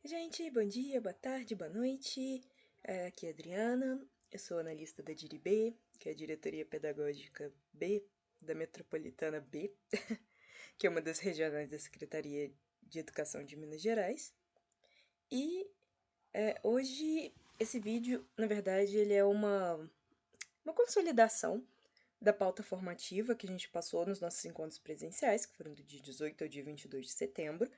Gente, bom dia, boa tarde, boa noite. Aqui é a Adriana, eu sou analista da DIRI-B, que é a Diretoria Pedagógica B, da Metropolitana B, que é uma das regionais da Secretaria de Educação de Minas Gerais. E hoje esse vídeo, na verdade, ele é uma consolidação da pauta formativa que a gente passou nos nossos encontros presenciais, que foram do dia 18 ao dia 22 de setembro.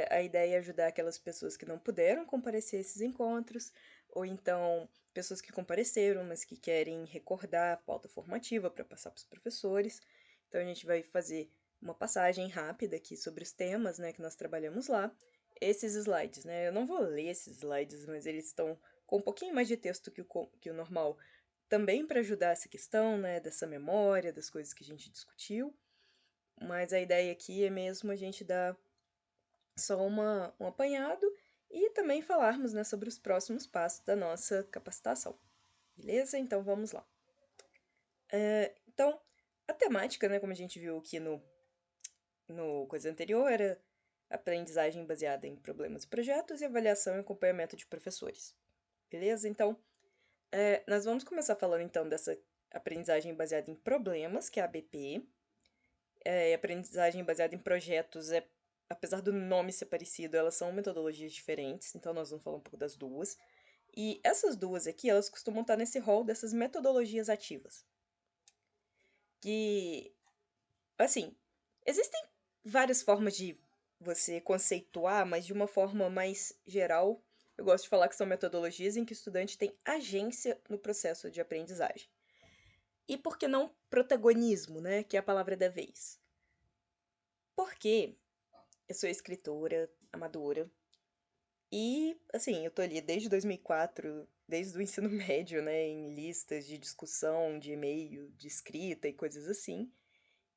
A ideia é ajudar aquelas pessoas que não puderam comparecer a esses encontros, ou então pessoas que compareceram, mas que querem recordar a pauta formativa para passar para os professores. Então a gente vai fazer uma passagem rápida aqui sobre os temas, né, que nós trabalhamos lá. Esses slides, né, eu não vou ler esses slides, mas eles estão com um pouquinho mais de texto que o normal, também para ajudar essa questão, né, dessa memória, das coisas que a gente discutiu. Mas a ideia aqui é mesmo a gente dar só um apanhado e também falarmos, né, sobre os próximos passos da nossa capacitação. Beleza? Então vamos lá. Então, a temática, né, como a gente viu aqui no coisa anterior, era aprendizagem baseada em problemas e projetos e avaliação e acompanhamento de professores. Beleza? Então, nós vamos começar falando então dessa aprendizagem baseada em problemas, que é a ABP. Aprendizagem baseada em projetos apesar do nome ser parecido, elas são metodologias diferentes, então nós vamos falar um pouco das duas. E essas duas aqui, elas costumam estar nesse rol dessas metodologias ativas. Que, assim, existem várias formas de você conceituar, mas de uma forma mais geral, eu gosto de falar que são metodologias em que o estudante tem agência no processo de aprendizagem. E por que não protagonismo, né? Que é a palavra da vez. Porque eu sou escritora, amadora, e, assim, eu tô ali desde 2004, desde o ensino médio, né, em listas de discussão, de e-mail, de escrita e coisas assim.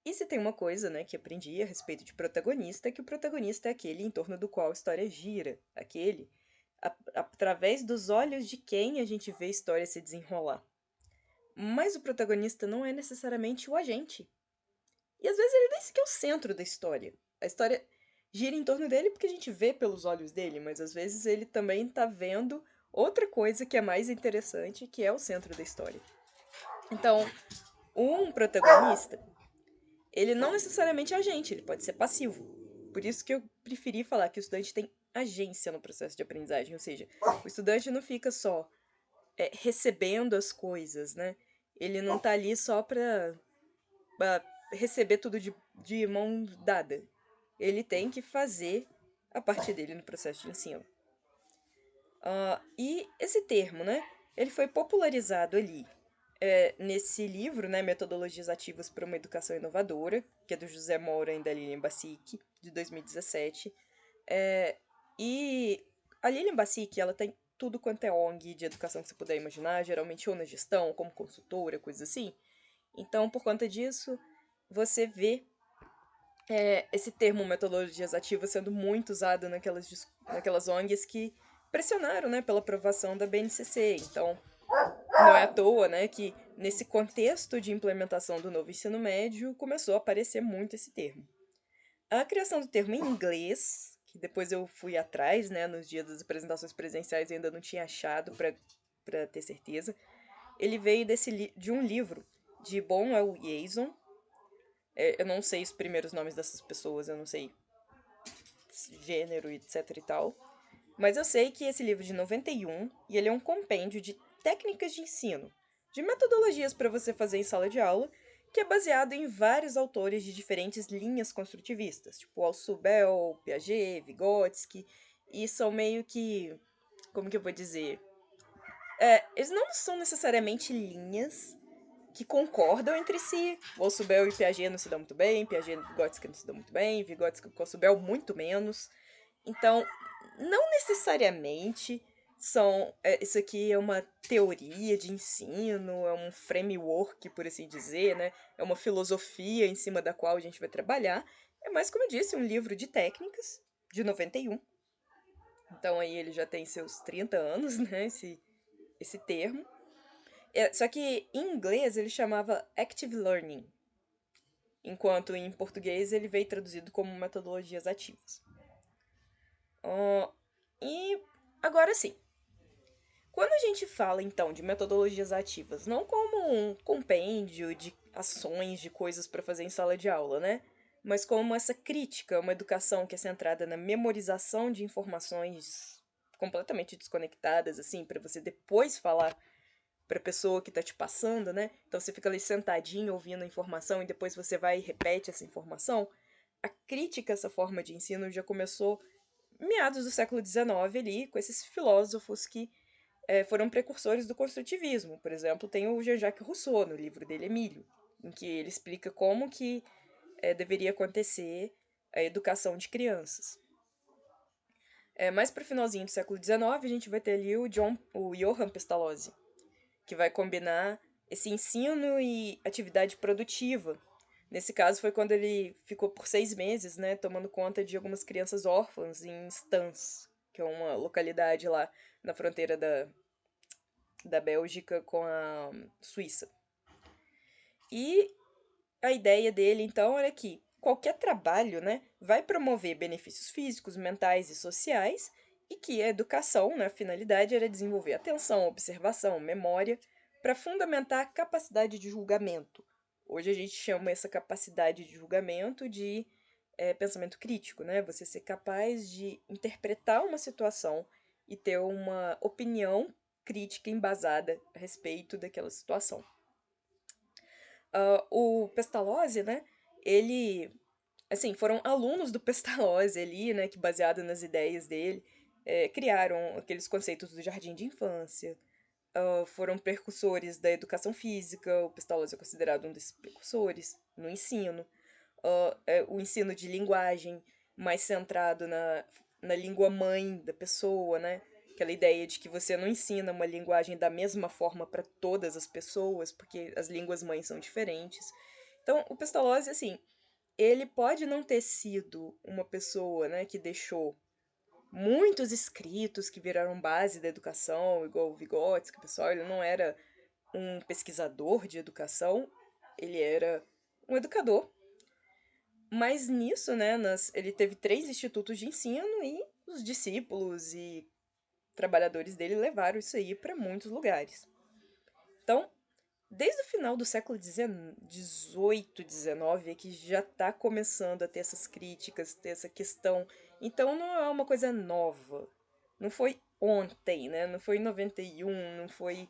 E se tem uma coisa, né, que aprendi a respeito de protagonista, é que o protagonista é aquele em torno do qual a história gira, aquele através dos olhos de quem a gente vê a história se desenrolar. Mas o protagonista não é necessariamente o agente. E às vezes ele nem sequer é o centro da história. A história gira em torno dele porque a gente vê pelos olhos dele, mas às vezes ele também tá vendo outra coisa que é mais interessante, que é o centro da história. Então, um protagonista, ele não necessariamente é agente, ele pode ser passivo. Por isso que eu preferi falar que o estudante tem agência no processo de aprendizagem, ou seja, o estudante não fica só recebendo as coisas, né? Ele não tá ali só pra receber tudo de mão dada. Ele tem que fazer a parte dele no processo de ensino. E esse termo, né? Ele foi popularizado ali nesse livro, né? Metodologias Ativas para uma Educação Inovadora, que é do José Moura e da Lilian Bassic, de 2017. E a Lilian Bassic, ela tem tudo quanto é ONG de educação que você puder imaginar, geralmente ou na gestão, como consultora, coisas assim. Então, por conta disso, você vê esse termo metodologias ativas sendo muito usado naquelas ONGs que pressionaram, né, pela aprovação da BNCC. Então, não é à toa, né, que nesse contexto de implementação do novo ensino médio começou a aparecer muito esse termo. A criação do termo em inglês, que depois eu fui atrás, né, nos dias das apresentações presenciais e ainda não tinha achado para ter certeza, ele veio de um livro de Bonwell Yason. Eu não sei os primeiros nomes dessas pessoas, eu não sei gênero, etc e tal. Mas eu sei que esse livro é de 91 e ele é um compêndio de técnicas de ensino, de metodologias para você fazer em sala de aula, que é baseado em vários autores de diferentes linhas construtivistas, tipo Althusser, Piaget, Vygotsky, e são meio que, como que eu vou dizer, eles não são necessariamente linhas que concordam entre si. O Althusser e Piaget não se dão muito bem, Piaget e Vygotsky não se dão muito bem, Vygotsky e Althusser muito menos. Então, não necessariamente isso aqui é uma teoria de ensino, é um framework, por assim dizer, né? É uma filosofia em cima da qual a gente vai trabalhar. É mais, como eu disse, um livro de técnicas de 91. Então aí ele já tem seus 30 anos, né? Esse termo. Só que em inglês ele chamava Active Learning, enquanto em português ele veio traduzido como metodologias ativas. E agora sim, quando a gente fala então de metodologias ativas, não como um compêndio de ações, de coisas para fazer em sala de aula, né? Mas como essa crítica, uma educação que é centrada na memorização de informações completamente desconectadas, assim, para você depois falar para a pessoa que está te passando, né? Então você fica ali sentadinho ouvindo a informação e depois você vai e repete essa informação. A crítica a essa forma de ensino já começou meados do século XIX ali, com esses filósofos que foram precursores do construtivismo. Por exemplo, tem o Jean-Jacques Rousseau, no livro dele, Emílio, em que ele explica como que deveria acontecer a educação de crianças. Mais para o finalzinho do século XIX, a gente vai ter ali o Johann Pestalozzi, que vai combinar esse ensino e atividade produtiva. Nesse caso foi quando ele ficou por 6 meses, né, tomando conta de algumas crianças órfãs em Stans, que é uma localidade lá na fronteira da Bélgica com a Suíça. E a ideia dele, então, era que qualquer trabalho, né, vai promover benefícios físicos, mentais e sociais, e que a educação, na finalidade, era desenvolver atenção, observação, memória, para fundamentar a capacidade de julgamento. Hoje a gente chama essa capacidade de julgamento de pensamento crítico, né? Você ser capaz de interpretar uma situação e ter uma opinião crítica embasada a respeito daquela situação. O Pestalozzi, né? Ele, assim, foram alunos do Pestalozzi ali, né? Que baseado nas ideias dele, criaram aqueles conceitos do jardim de infância. Foram precursores da educação física. O Pestalozzi é considerado um desses precursores no ensino. O ensino de linguagem mais centrado na língua mãe da pessoa, né? Aquela ideia de que você não ensina uma linguagem da mesma forma para todas as pessoas, porque as línguas mães são diferentes. Então, o Pestalozzi, assim, ele pode não ter sido uma pessoa, né, que deixou muitos escritos que viraram base da educação, igual o Vygotsky, pessoal, ele não era um pesquisador de educação, ele era um educador, mas nisso, né, ele teve 3 institutos de ensino e os discípulos e trabalhadores dele levaram isso aí para muitos lugares. Então, desde o final do século XVIII, XIX, é que já está começando a ter essas críticas, ter essa questão. Então, não é uma coisa nova. Não foi ontem, né? Não foi em 91, não foi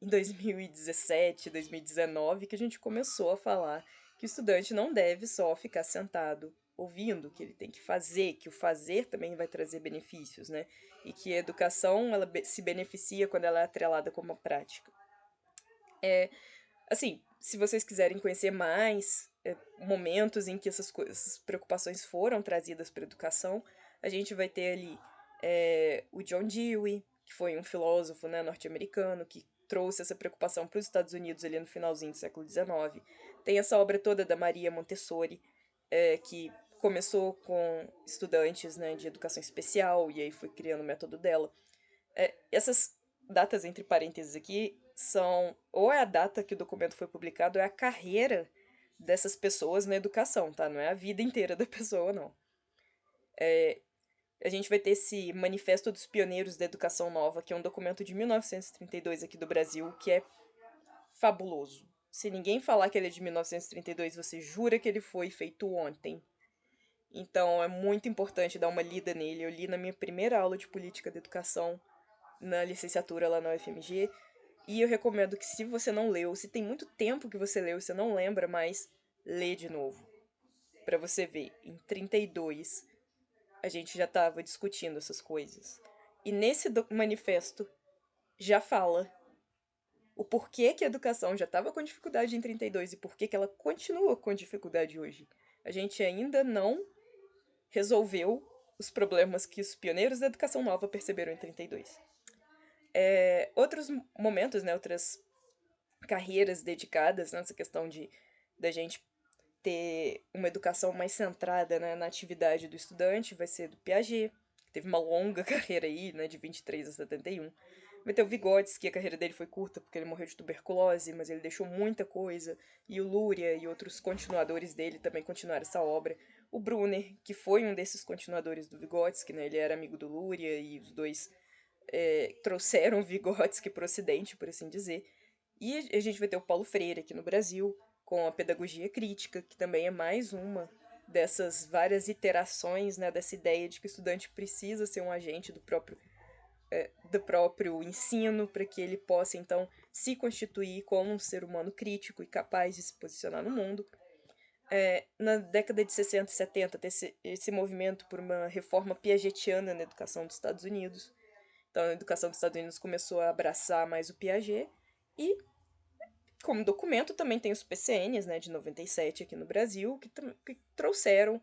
em 2017, 2019 que a gente começou a falar que o estudante não deve só ficar sentado ouvindo, que ele tem que fazer, que o fazer também vai trazer benefícios, né? E que a educação ela se beneficia quando ela é atrelada com uma prática. Assim, se vocês quiserem conhecer mais momentos em que essas preocupações foram trazidas para a educação, a gente vai ter ali o John Dewey, que foi um filósofo, né, norte-americano que trouxe essa preocupação para os Estados Unidos ali no finalzinho do século XIX. Tem essa obra toda da Maria Montessori, que começou com estudantes, né, de educação especial e aí foi criando o método dela. Essas datas entre parênteses aqui são ou é a data que o documento foi publicado ou é a carreira dessas pessoas na educação, tá? Não é a vida inteira da pessoa, não. A gente vai ter esse Manifesto dos Pioneiros da Educação Nova, que é um documento de 1932 aqui do Brasil, que é fabuloso. Se ninguém falar que ele é de 1932, você jura que ele foi feito ontem. Então é muito importante dar uma lida nele. Eu li na minha primeira aula de política da educação na licenciatura lá na UFMG. E eu recomendo que se você não leu, se tem muito tempo que você leu e você não lembra mais, lê de novo. Pra você ver, em 32 a gente já estava discutindo essas coisas. E nesse manifesto já fala o porquê que a educação já estava com dificuldade em 32 e porquê que ela continua com dificuldade hoje. A gente ainda não resolveu os problemas que os pioneiros da educação nova perceberam em 32. Outros momentos, né, outras carreiras dedicadas nessa questão de da gente ter uma educação mais centrada, né, na atividade do estudante, vai ser do Piaget, que teve uma longa carreira aí, né, de 23 a 71. Vai ter o Vygotsky, a carreira dele foi curta porque ele morreu de tuberculose, mas ele deixou muita coisa. E o Luria e outros continuadores dele também continuaram essa obra. O Brunner, que foi um desses continuadores do Vygotsky, né? Ele era amigo do Luria e os dois trouxeram Vygotsky para o Ocidente, por assim dizer. E a gente vai ter o Paulo Freire aqui no Brasil, com a pedagogia crítica, que também é mais uma dessas várias iterações, né, dessa ideia de que o estudante precisa ser um agente do próprio ensino para que ele possa, então, se constituir como um ser humano crítico e capaz de se posicionar no mundo. Na década de 60 e 70, ter esse movimento por uma reforma piagetiana na educação dos Estados Unidos. Então, a educação dos Estados Unidos começou a abraçar mais o Piaget e, como documento, também tem os PCNs, né, de 97 aqui no Brasil, que trouxeram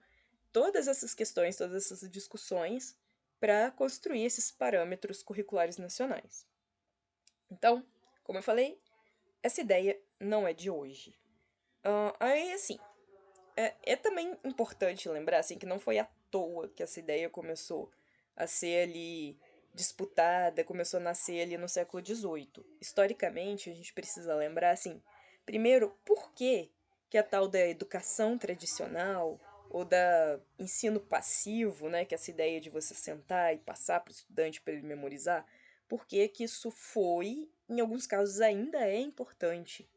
todas essas questões, todas essas discussões para construir esses parâmetros curriculares nacionais. Então, como eu falei, essa ideia não é de hoje. Aí, assim, é também importante lembrar assim, que não foi à toa que essa ideia começou a ser ali disputada, começou a nascer ali no século XVIII. Historicamente, a gente precisa lembrar, assim, primeiro, por que a tal da educação tradicional ou da ensino passivo, né, que é essa ideia de você sentar e passar para o estudante para ele memorizar, por que isso foi, em alguns casos ainda é importante.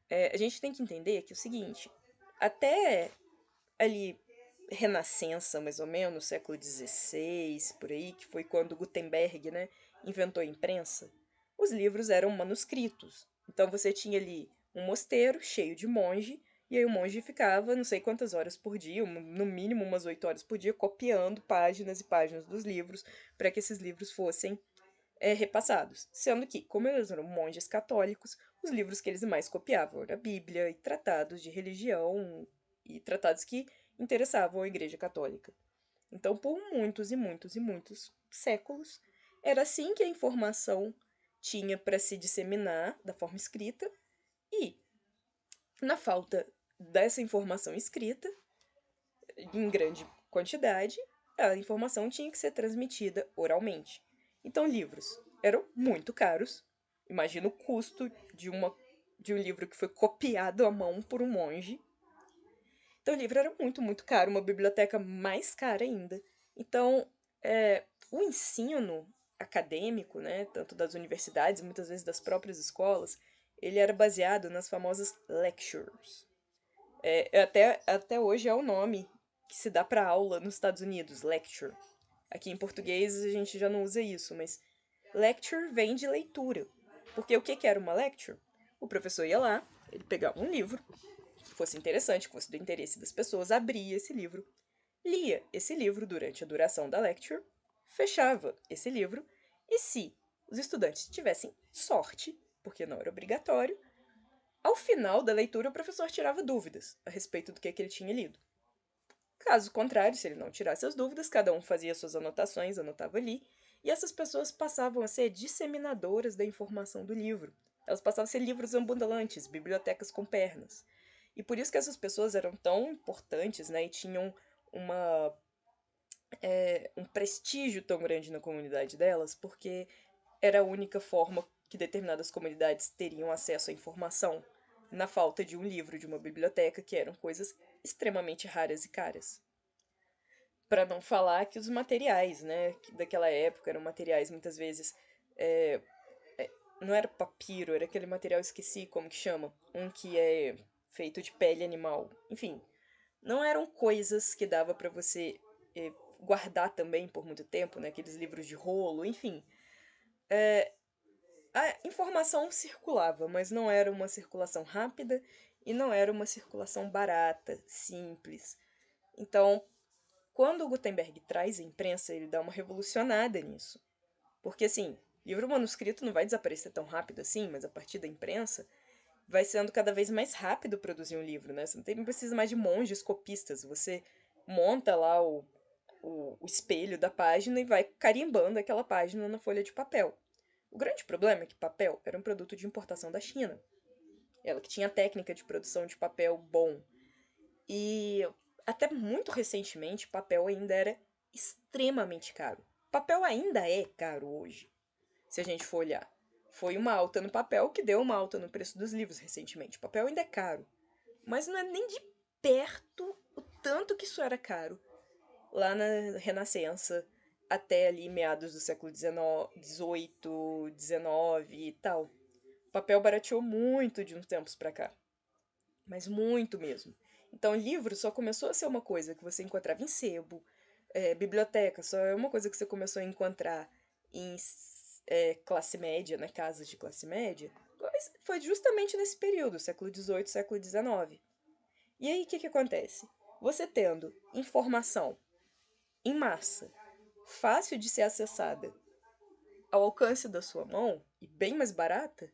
A gente tem que entender que é o seguinte, até ali Renascença, mais ou menos, século XVI, por aí, que foi quando Gutenberg, né, inventou a imprensa, os livros eram manuscritos. Então você tinha ali um mosteiro cheio de monge, e aí o monge ficava não sei quantas horas por dia, no mínimo umas 8 horas por dia, copiando páginas e páginas dos livros, para que esses livros fossem repassados. Sendo que, como eles eram monges católicos, os livros que eles mais copiavam eram a Bíblia e tratados de religião e tratados que interessavam a Igreja Católica. Então, por muitos e muitos e muitos séculos, era assim que a informação tinha para se disseminar da forma escrita, e, na falta dessa informação escrita, em grande quantidade, a informação tinha que ser transmitida oralmente. Então, livros eram muito caros. Imagina o custo de um livro que foi copiado à mão por um monge. Então, o livro era muito, muito caro, uma biblioteca mais cara ainda. Então, o ensino acadêmico, né, tanto das universidades, muitas vezes das próprias escolas, ele era baseado nas famosas lectures. Até hoje é o nome que se dá para aula nos Estados Unidos, lecture. Aqui em português a gente já não usa isso, mas lecture vem de leitura. Porque o que era uma lecture? O professor ia lá, ele pegava um livro, que fosse interessante, que fosse do interesse das pessoas, abria esse livro, lia esse livro durante a duração da lecture, fechava esse livro, e se os estudantes tivessem sorte, porque não era obrigatório, ao final da leitura o professor tirava dúvidas a respeito do que ele tinha lido. Caso contrário, se ele não tirasse as dúvidas, cada um fazia suas anotações, anotava ali, e essas pessoas passavam a ser disseminadoras da informação do livro. Elas passavam a ser livros ambulantes, bibliotecas com pernas. E por isso que essas pessoas eram tão importantes, né, e tinham uma, um prestígio tão grande na comunidade delas, porque era a única forma que determinadas comunidades teriam acesso à informação, na falta de um livro, de uma biblioteca, que eram coisas extremamente raras e caras. Para não falar que os materiais, né, daquela época eram materiais muitas vezes não era papiro, era aquele material, esqueci como que chama, um que é feito de pele animal. Enfim, não eram coisas que dava para você guardar também por muito tempo, né, aqueles livros de rolo, enfim. A informação circulava, mas não era uma circulação rápida e não era uma circulação barata, simples. Então, quando o Gutenberg traz a imprensa, ele dá uma revolucionada nisso. Porque, assim, livro manuscrito não vai desaparecer tão rápido assim, mas a partir da imprensa vai sendo cada vez mais rápido produzir um livro, né? Você não precisa mais de monges copistas. Você monta lá o espelho da página e vai carimbando aquela página na folha de papel. O grande problema é que papel era um produto de importação da China. Ela que tinha técnica de produção de papel bom. E até muito recentemente, papel ainda era extremamente caro. Papel ainda é caro hoje, se a gente for olhar. Foi uma alta no papel que deu uma alta no preço dos livros recentemente. O papel ainda é caro, mas não é nem de perto o tanto que isso era caro lá na Renascença, até ali meados do século XVIII, XIX e tal. O papel barateou muito de uns tempos pra cá, mas muito mesmo. Então, livro só começou a ser uma coisa que você encontrava em sebo, biblioteca só é uma coisa que você começou a encontrar em classe média, né, casas de classe média, foi justamente nesse período, século XVIII, século XIX. E aí, o que acontece? Você tendo informação em massa, fácil de ser acessada, ao alcance da sua mão e bem mais barata,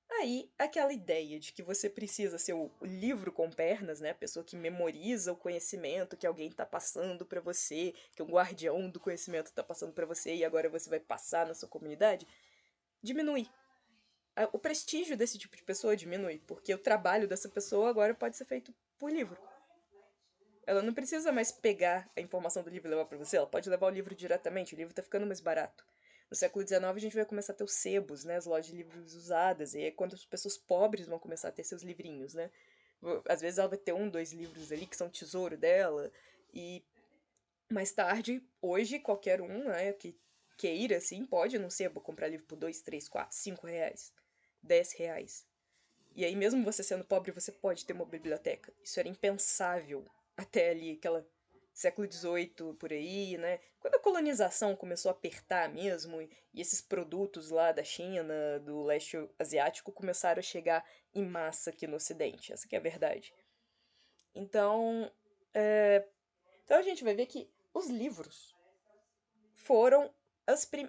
aí aquela ideia de que você precisa ser o livro com pernas, né, a pessoa que memoriza o conhecimento que alguém está passando para você, que um guardião do conhecimento está passando para você e agora você vai passar na sua comunidade, diminui. O prestígio desse tipo de pessoa diminui, porque o trabalho dessa pessoa agora pode ser feito por livro. Ela não precisa mais pegar a informação do livro e levar para você, ela pode levar o livro diretamente, o livro está ficando mais barato. No século XIX a gente vai começar a ter os sebos, né, as lojas de livros usadas, e é quando as pessoas pobres vão começar a ter seus livrinhos, né. Às vezes ela vai ter um, dois livros ali que são tesouro dela, e mais tarde, hoje, qualquer um, né, que queira, assim, pode ir num sebo comprar livro por 2, 3, 4, 5 reais, 10 reais. E aí, mesmo você sendo pobre, você pode ter uma biblioteca. Isso era impensável até ali, aquela século XVIII, por aí, né? Quando a colonização começou a apertar mesmo, e esses produtos lá da China, do leste asiático, começaram a chegar em massa aqui no Ocidente. Essa que é a verdade. Então, então a gente vai ver que os livros foram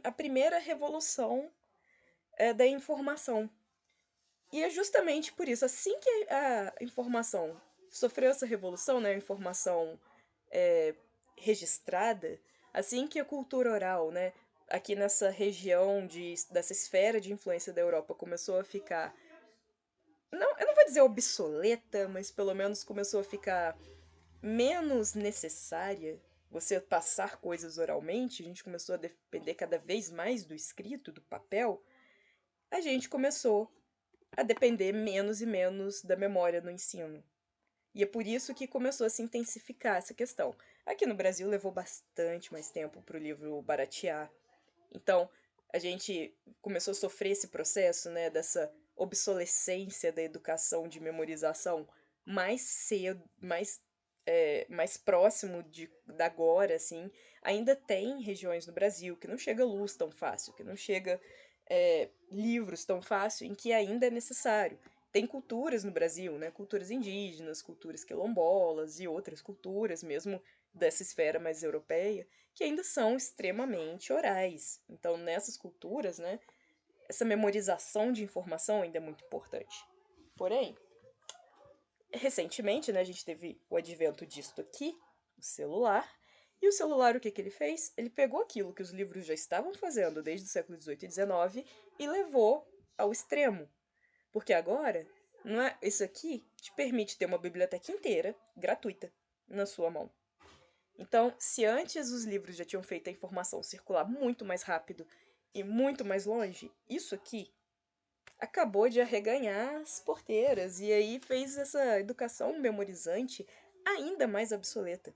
a primeira revolução da informação. E é justamente por isso, assim que a informação sofreu essa revolução, né, a informação é, registrada, assim que a cultura oral, né, aqui nessa região dessa esfera de influência da Europa começou a ficar, não, eu não vou dizer obsoleta, mas pelo menos começou a ficar menos necessária você passar coisas oralmente, a gente começou a depender cada vez mais do escrito, do papel, a gente começou a depender menos e menos da memória no ensino. E é por isso que começou a se intensificar essa questão. Aqui no Brasil levou bastante mais tempo para o livro baratear. Então, a gente começou a sofrer esse processo, né, dessa obsolescência da educação de memorização mais cedo, mais próximo da agora, assim. Ainda tem regiões no Brasil que não chega luz tão fácil, que não chega livros tão fácil, em que ainda é necessário. Tem culturas no Brasil, né? Culturas indígenas, culturas quilombolas e outras culturas, mesmo dessa esfera mais europeia, que ainda são extremamente orais. Então, nessas culturas, né, essa memorização de informação ainda é muito importante. Porém, recentemente, né, a gente teve o advento disto aqui, o celular, e o celular, o que que ele fez? Ele pegou aquilo que os livros já estavam fazendo desde o século XVIII e XIX e levou ao extremo. Porque agora, não é, isso aqui te permite ter uma biblioteca inteira, gratuita, na sua mão. Então, se antes os livros já tinham feito a informação circular muito mais rápido e muito mais longe, isso aqui acabou de arreganhar as porteiras e aí fez essa educação memorizante ainda mais obsoleta.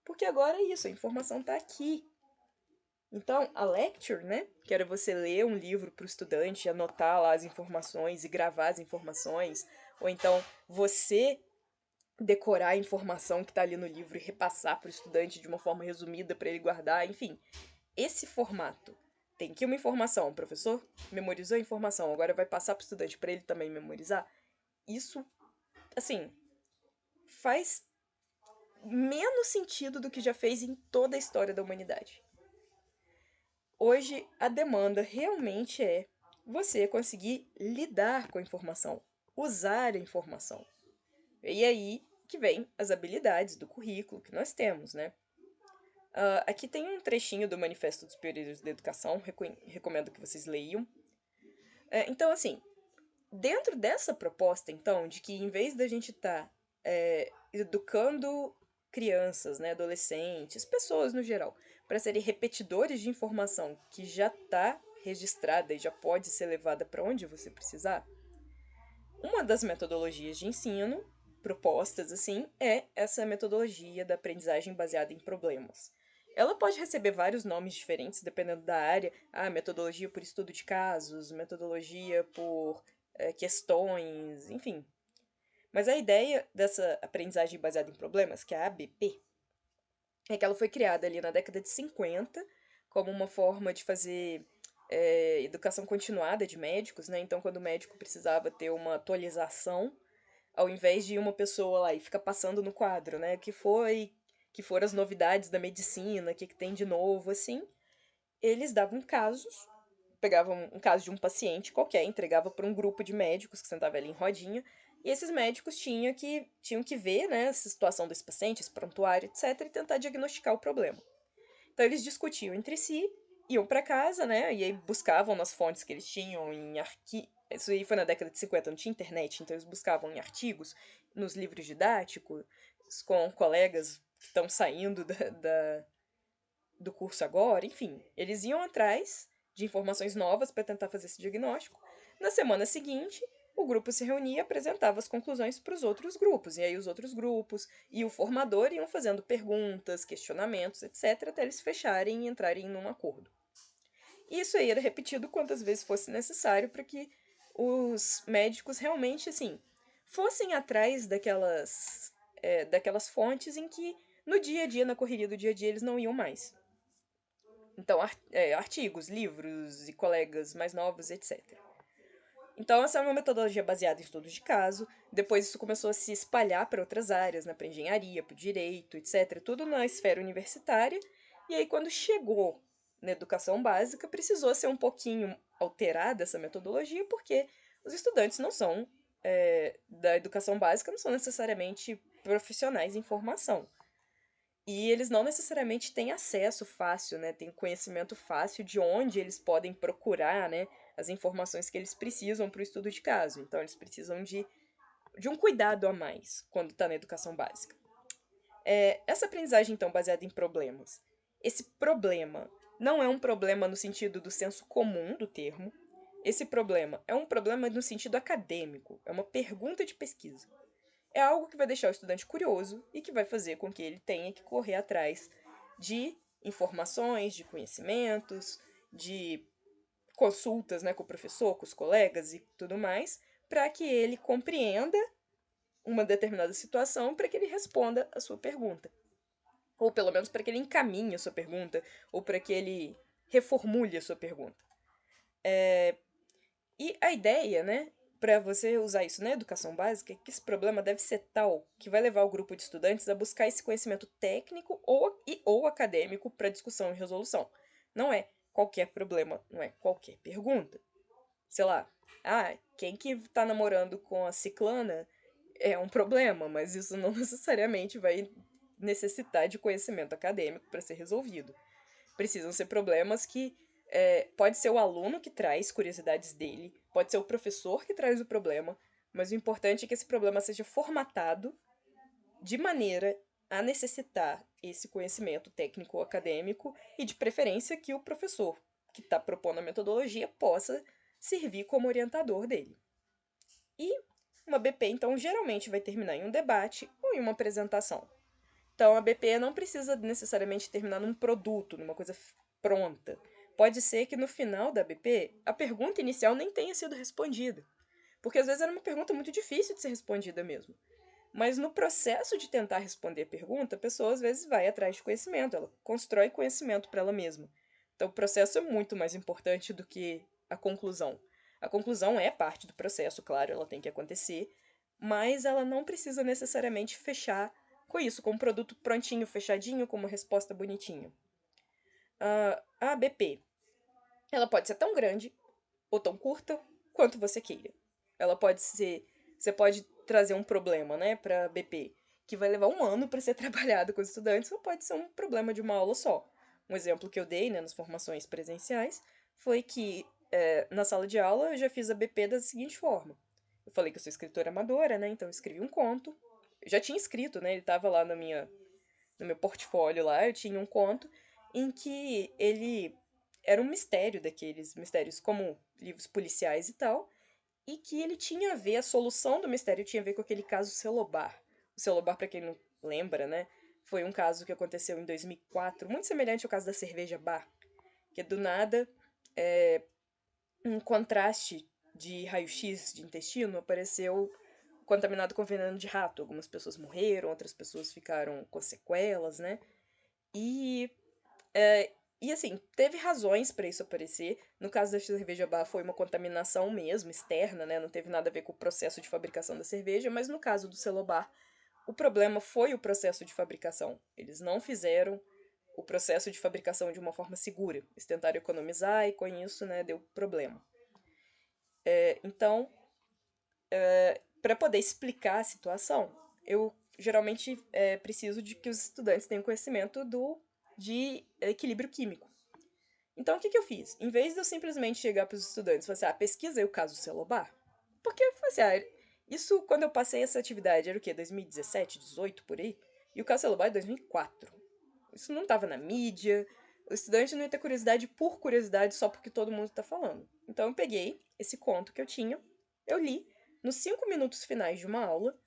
Porque agora é isso, a informação está aqui. Então, a lecture, né, que era você ler um livro para o estudante, anotar lá as informações e gravar as informações, ou então você decorar a informação que está ali no livro e repassar para o estudante de uma forma resumida para ele guardar, enfim. Esse formato tem que uma informação, o professor memorizou a informação, agora vai passar para o estudante para ele também memorizar. Isso, assim, faz menos sentido do que já fez em toda a história da humanidade. Hoje, a demanda realmente é você conseguir lidar com a informação, usar a informação. E aí que vem as habilidades do currículo que nós temos, né? Aqui tem um trechinho do Manifesto dos Pioneiros da Educação, recomendo que vocês leiam. Então, assim, dentro dessa proposta, então, de que em vez da gente estar educando crianças, né, adolescentes, pessoas no geral, para serem repetidores de informação que já está registrada e já pode ser levada para onde você precisar, uma das metodologias de ensino propostas, assim, é essa metodologia da aprendizagem baseada em problemas. Ela pode receber vários nomes diferentes dependendo da área. Ah, metodologia por estudo de casos, metodologia por questões, enfim. Mas a ideia dessa aprendizagem baseada em problemas, que é a ABP, é que ela foi criada ali na década de 50 como uma forma de fazer educação continuada de médicos, né? Então, quando o médico precisava ter uma atualização, ao invés de uma pessoa lá e ficar passando no quadro, né? Que foram as novidades da medicina, o que tem de novo, assim. Eles davam casos, pegavam um caso de um paciente qualquer, entregava para um grupo de médicos que sentava ali em rodinha, e esses médicos tinham que ver, né, essa situação desse paciente, esse prontuário, etc, e tentar diagnosticar o problema. Então eles discutiam entre si, iam para casa, né, e aí buscavam nas fontes que eles tinham em arquivos. Isso aí foi na década de 50, não tinha internet, então eles buscavam em artigos, nos livros didáticos, com colegas que estão saindo do curso agora, enfim. Eles iam atrás de informações novas para tentar fazer esse diagnóstico. Na semana seguinte, o grupo se reunia e apresentava as conclusões para os outros grupos. E aí os outros grupos e o formador iam fazendo perguntas, questionamentos, etc., até eles fecharem e entrarem num acordo. Isso aí era repetido quantas vezes fosse necessário para que os médicos realmente, assim, fossem atrás daquelas fontes em que no dia a dia, na correria do dia a dia, eles não iam mais. Então, artigos, livros e colegas mais novos, etc. Então, essa é uma metodologia baseada em estudos de caso. Depois, isso começou a se espalhar para outras áreas, né, para engenharia, para o direito, etc. Tudo na esfera universitária. E aí, quando chegou na educação básica, precisou ser um pouquinho alterada essa metodologia, porque os estudantes não são, da educação básica, não são necessariamente profissionais em formação. E eles não necessariamente têm acesso fácil, né? Têm conhecimento fácil de onde eles podem procurar, né? As informações que eles precisam para o estudo de caso. Então, eles precisam de um cuidado a mais quando está na educação básica. Essa aprendizagem, então, baseada em problemas. Esse problema não é um problema no sentido do senso comum do termo. Esse problema é um problema no sentido acadêmico. É uma pergunta de pesquisa. É algo que vai deixar o estudante curioso e que vai fazer com que ele tenha que correr atrás de informações, de conhecimentos, de consultas, né, com o professor, com os colegas e tudo mais, para que ele compreenda uma determinada situação, para que ele responda a sua pergunta. Ou pelo menos para que ele encaminhe a sua pergunta, ou para que ele reformule a sua pergunta. E a ideia, né, para você usar isso na educação básica, é que esse problema deve ser tal que vai levar o grupo de estudantes a buscar esse conhecimento técnico ou acadêmico para discussão e resolução. Não é qualquer problema, não é qualquer pergunta. Sei lá, quem que tá namorando com a ciclana é um problema, mas isso não necessariamente vai necessitar de conhecimento acadêmico para ser resolvido. Precisam ser problemas que pode ser o aluno que traz curiosidades dele, pode ser o professor que traz o problema, mas o importante é que esse problema seja formatado de maneira a necessitar esse conhecimento técnico ou acadêmico e, de preferência, que o professor que está propondo a metodologia possa servir como orientador dele. E uma BP, então, geralmente vai terminar em um debate ou em uma apresentação. Então, a BP não precisa necessariamente terminar num produto, numa coisa pronta. Pode ser que no final da BP a pergunta inicial nem tenha sido respondida. Porque às vezes era uma pergunta muito difícil de ser respondida mesmo. Mas no processo de tentar responder a pergunta, a pessoa às vezes vai atrás de conhecimento, ela constrói conhecimento para ela mesma. Então o processo é muito mais importante do que a conclusão. A conclusão é parte do processo, claro, ela tem que acontecer, mas ela não precisa necessariamente fechar com isso, com um produto prontinho, fechadinho, com uma resposta bonitinha. A ABP, ela pode ser tão grande ou tão curta quanto você queira. Ela pode ser, você pode trazer um problema, né, para a BP, que vai levar um ano para ser trabalhado com os estudantes, ou pode ser um problema de uma aula só. Um exemplo que eu dei, né, nas formações presenciais foi que na sala de aula eu já fiz a BP da seguinte forma. Eu falei que eu sou escritora amadora, né, então eu escrevi um conto. Eu já tinha escrito, né, ele estava lá no meu portfólio lá, eu tinha um conto em que ele era um mistério daqueles mistérios como livros policiais e tal, e que ele tinha a ver, a solução do mistério tinha a ver com aquele caso Celobar. O Celobar, para quem não lembra, né, foi um caso que aconteceu em 2004, muito semelhante ao caso da cerveja bar, que do nada, um contraste de raio-x de intestino apareceu contaminado com veneno de rato. Algumas pessoas morreram, outras pessoas ficaram com sequelas, né? E, e assim, teve razões para isso aparecer. No caso da cerveja bar foi uma contaminação mesmo, externa, né? Não teve nada a ver com o processo de fabricação da cerveja, mas no caso do Celobar, o problema foi o processo de fabricação. Eles não fizeram o processo de fabricação de uma forma segura. Eles tentaram economizar e com isso, né, deu problema. Então, para poder explicar a situação, eu geralmente preciso de que os estudantes tenham conhecimento de equilíbrio químico. Então, o que, que eu fiz? Em vez de eu simplesmente chegar para os estudantes e falar assim, pesquisa aí o caso Celobar, porque eu falei assim, isso quando eu passei essa atividade era o quê? 2017, 18 por aí? E o caso Celobar é 2004. Isso não estava na mídia, o estudante não ia ter curiosidade por curiosidade só porque todo mundo está falando. Então eu peguei esse conto que eu tinha, eu li, nos 5 minutos finais de uma aula,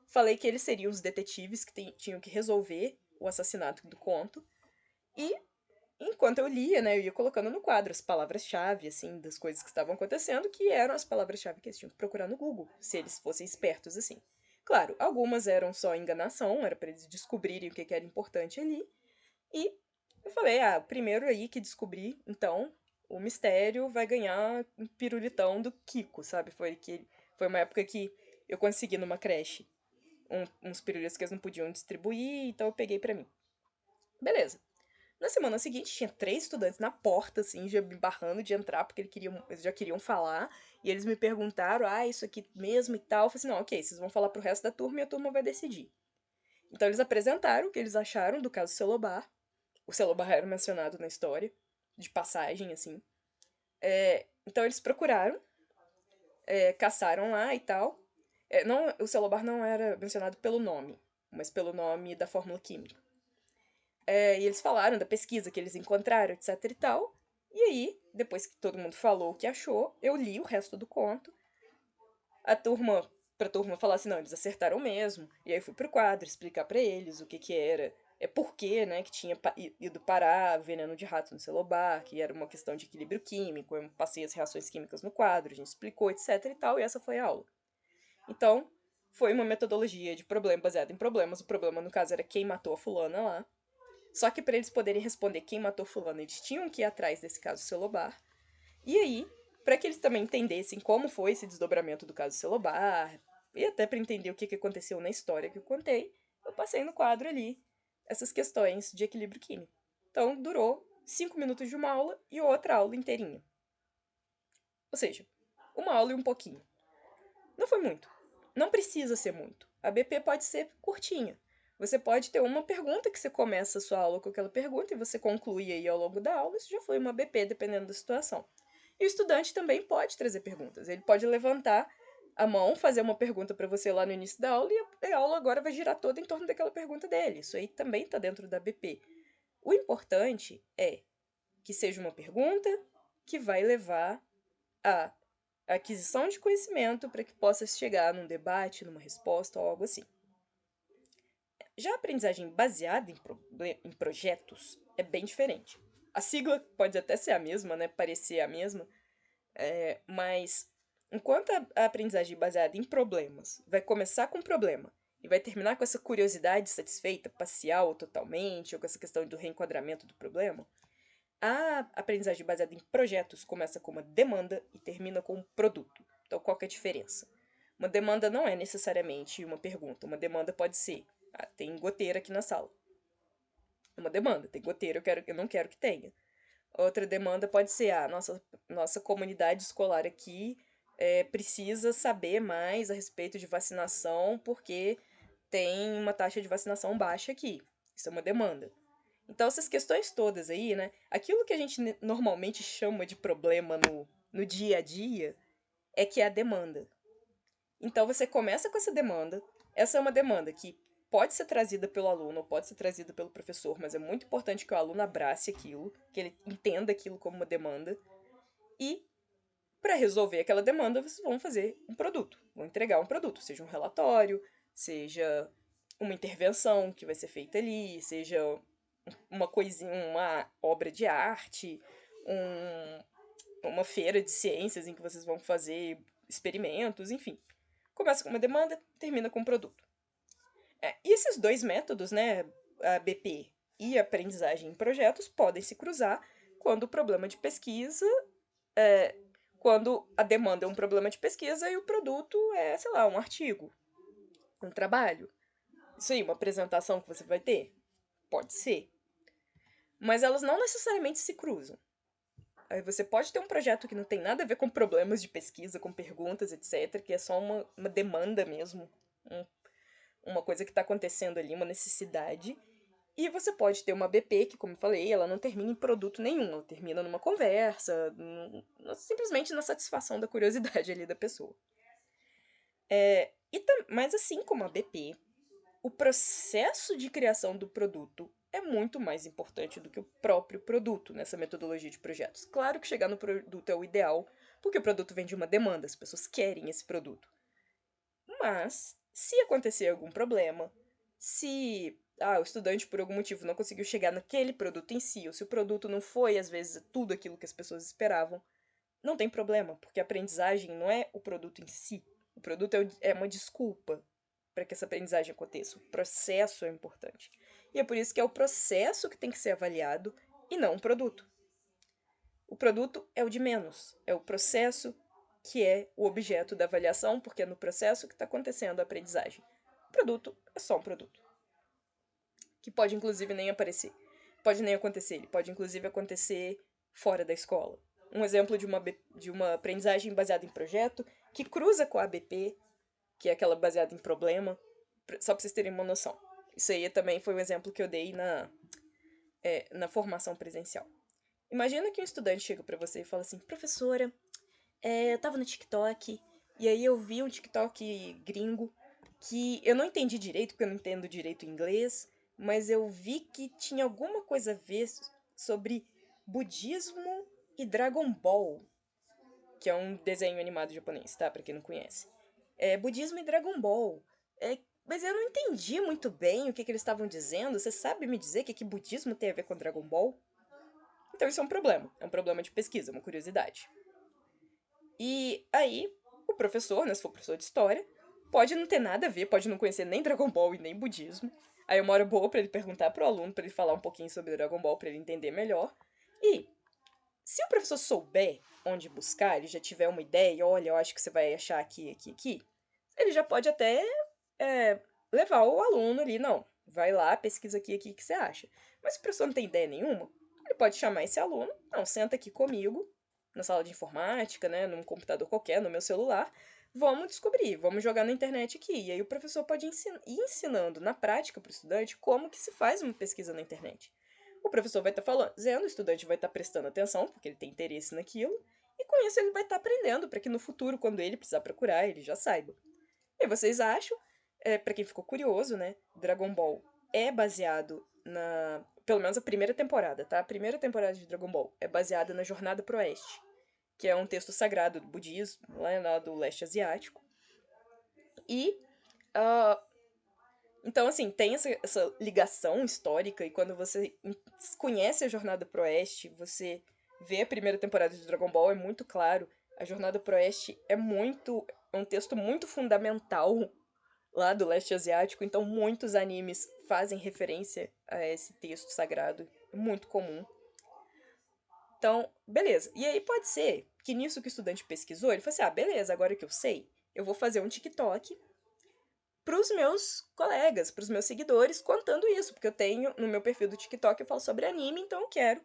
falei que eles seriam os detetives que tinham que resolver o assassinato do conto, e enquanto eu lia, né, eu ia colocando no quadro as palavras-chave, assim, das coisas que estavam acontecendo, que eram as palavras-chave que eles tinham que procurar no Google, se eles fossem espertos, assim. Claro, algumas eram só enganação, era para eles descobrirem o que era importante ali, e eu falei, o primeiro aí que descobri, então, o mistério vai ganhar um pirulitão do Kiko, sabe? Foi uma época que eu consegui numa creche uns pirulitos que eles não podiam distribuir, então eu peguei pra mim. Beleza. Na semana seguinte, tinha 3 estudantes na porta, assim, já me barrando de entrar, porque eles já queriam falar, e eles me perguntaram, isso aqui mesmo e tal. Eu falei assim, não, ok, vocês vão falar pro resto da turma e a turma vai decidir. Então eles apresentaram o que eles acharam do caso Celobar. O Celobar era mencionado na história, de passagem, assim. Então eles procuraram, caçaram lá e tal. Não, o Celobar não era mencionado pelo nome, mas pelo nome da fórmula química. E eles falaram da pesquisa que eles encontraram, etc e tal. E aí, depois que todo mundo falou o que achou, eu li o resto do conto. Pra turma falar assim, não, eles acertaram mesmo. E aí eu fui pro quadro explicar para eles o que que era. Por que, né, que tinha ido parar veneno de rato no celular, que era uma questão de equilíbrio químico. Eu passei as reações químicas no quadro, a gente explicou, etc e tal, e essa foi a aula. Então, foi uma metodologia de problema baseada em problemas. O problema, no caso, era quem matou a fulana lá. Só que para eles poderem responder quem matou fulano, eles tinham que ir atrás desse caso Celobar. E aí, para que eles também entendessem como foi esse desdobramento do caso Celobar, e até para entender o que aconteceu na história que eu contei, eu passei no quadro ali essas questões de equilíbrio químico. Então, durou 5 minutos de uma aula e outra aula inteirinha. Ou seja, uma aula e um pouquinho. Não foi muito. Não precisa ser muito. A BP pode ser curtinha. Você pode ter uma pergunta que você começa a sua aula com aquela pergunta e você conclui aí ao longo da aula. Isso já foi uma BP, dependendo da situação. E o estudante também pode trazer perguntas. Ele pode levantar a mão, fazer uma pergunta para você lá no início da aula e a aula agora vai girar toda em torno daquela pergunta dele. Isso aí também está dentro da BP. O importante é que seja uma pergunta que vai levar a aquisição de conhecimento para que possa chegar num debate, numa resposta ou algo assim. Já a aprendizagem baseada em projetos é bem diferente. A sigla pode até ser a mesma, né? Parecer a mesma, mas enquanto a aprendizagem baseada em problemas vai começar com um problema e vai terminar com essa curiosidade satisfeita, parcial ou totalmente, ou com essa questão do reenquadramento do problema, a aprendizagem baseada em projetos começa com uma demanda e termina com um produto. Então, qual que é a diferença? Uma demanda não é necessariamente uma pergunta. Uma demanda pode ser: tem goteira aqui na sala. É uma demanda, tem goteira, eu não quero que tenha. Outra demanda pode ser: nossa comunidade escolar aqui precisa saber mais a respeito de vacinação porque tem uma taxa de vacinação baixa aqui. Isso é uma demanda. Então, essas questões todas aí, né? Aquilo que a gente normalmente chama de problema no dia a dia é que é a demanda. Então, você começa com essa demanda. Essa é uma demanda que pode ser trazida pelo aluno ou pode ser trazida pelo professor, mas é muito importante que o aluno abrace aquilo, que ele entenda aquilo como uma demanda. E Para resolver aquela demanda, vocês vão fazer um produto, vão entregar um produto, seja um relatório, seja uma intervenção que vai ser feita ali, seja uma coisinha, uma obra de arte, uma feira de ciências em que vocês vão fazer experimentos, enfim. Começa com uma demanda, termina com um produto. E esses dois métodos, né, a BP e a aprendizagem em projetos, podem se cruzar quando o problema de pesquisa quando a demanda é um problema de pesquisa e o produto é, sei lá, um artigo, um trabalho. Isso aí, uma apresentação que você vai ter? Pode ser. Mas elas não necessariamente se cruzam. Aí você pode ter um projeto que não tem nada a ver com problemas de pesquisa, com perguntas, etc., que é só uma demanda mesmo, uma coisa que está acontecendo ali, uma necessidade. E você pode ter uma BP que, como eu falei, ela não termina em produto nenhum, ela termina numa conversa, simplesmente na satisfação da curiosidade ali da pessoa. Mas assim como a BP, o processo de criação do produto é muito mais importante do que o próprio produto nessa metodologia de projetos. Claro que chegar no produto é o ideal, porque o produto vem de uma demanda, as pessoas querem esse produto. Mas, se acontecer algum problema, se o estudante por algum motivo não conseguiu chegar naquele produto em si, ou se o produto não foi, às vezes, tudo aquilo que as pessoas esperavam, não tem problema, porque a aprendizagem não é o produto em si. O produto é uma desculpa para que essa aprendizagem aconteça. O processo é importante. E é por isso que é o processo que tem que ser avaliado e não o produto. O produto é o de menos, é o processo que é o objeto da avaliação, porque é no processo que está acontecendo a aprendizagem. O produto é só um produto. Que pode, inclusive, nem aparecer. Pode nem acontecer. Ele pode, inclusive, acontecer fora da escola. Um exemplo de uma aprendizagem baseada em projeto que cruza com a ABP, que é aquela baseada em problema, só para vocês terem uma noção. Isso aí também foi um exemplo que eu dei na formação presencial. Imagina que um estudante chega para você e fala assim, professora, eu tava no TikTok, e aí eu vi um TikTok gringo que eu não entendi direito, porque eu não entendo direito inglês, mas eu vi que tinha alguma coisa a ver sobre budismo e Dragon Ball, que é um desenho animado japonês, tá? Pra quem não conhece. Budismo e Dragon Ball. Mas eu não entendi muito bem o que eles estavam dizendo. Você sabe me dizer o que budismo tem a ver com Dragon Ball? Então isso é um problema. É um problema de pesquisa, uma curiosidade. E aí, o professor, né, se for professor de história, pode não ter nada a ver, pode não conhecer nem Dragon Ball e nem budismo. Aí é uma hora boa pra ele perguntar pro aluno, pra ele falar um pouquinho sobre Dragon Ball, pra ele entender melhor. E se o professor souber onde buscar, ele já tiver uma ideia, olha, eu acho que você vai achar aqui, aqui, aqui, ele já pode até levar o aluno ali, não, vai lá, pesquisa aqui, aqui, o que você acha. Mas se o professor não tem ideia nenhuma, ele pode chamar esse aluno, não, senta aqui comigo, na sala de informática, né, num computador qualquer, no meu celular, vamos descobrir, vamos jogar na internet aqui. E aí o professor pode ir ensinando na prática para o estudante como que se faz uma pesquisa na internet. O professor vai estar falando, dizendo, o estudante vai estar prestando atenção, porque ele tem interesse naquilo, e com isso ele vai estar aprendendo, para que no futuro, quando ele precisar procurar, ele já saiba. E vocês acham, para quem ficou curioso, né, Dragon Ball é baseado pelo menos a primeira temporada, tá? A primeira temporada de Dragon Ball é baseada na Jornada pro Oeste, que é um texto sagrado do budismo, lá do leste asiático. E uh, então, assim, tem essa ligação histórica, e quando você conhece a Jornada pro Oeste, você vê a primeira temporada de Dragon Ball, é muito claro. A Jornada pro Oeste é um texto muito fundamental lá do leste asiático, então muitos animes fazem referência a esse texto sagrado, é muito comum. Então, beleza. E aí pode ser que nisso que o estudante pesquisou, ele falou assim: beleza, agora que eu sei, eu vou fazer um TikTok para os meus colegas, para os meus seguidores, contando isso, porque eu tenho no meu perfil do TikTok eu falo sobre anime, então eu quero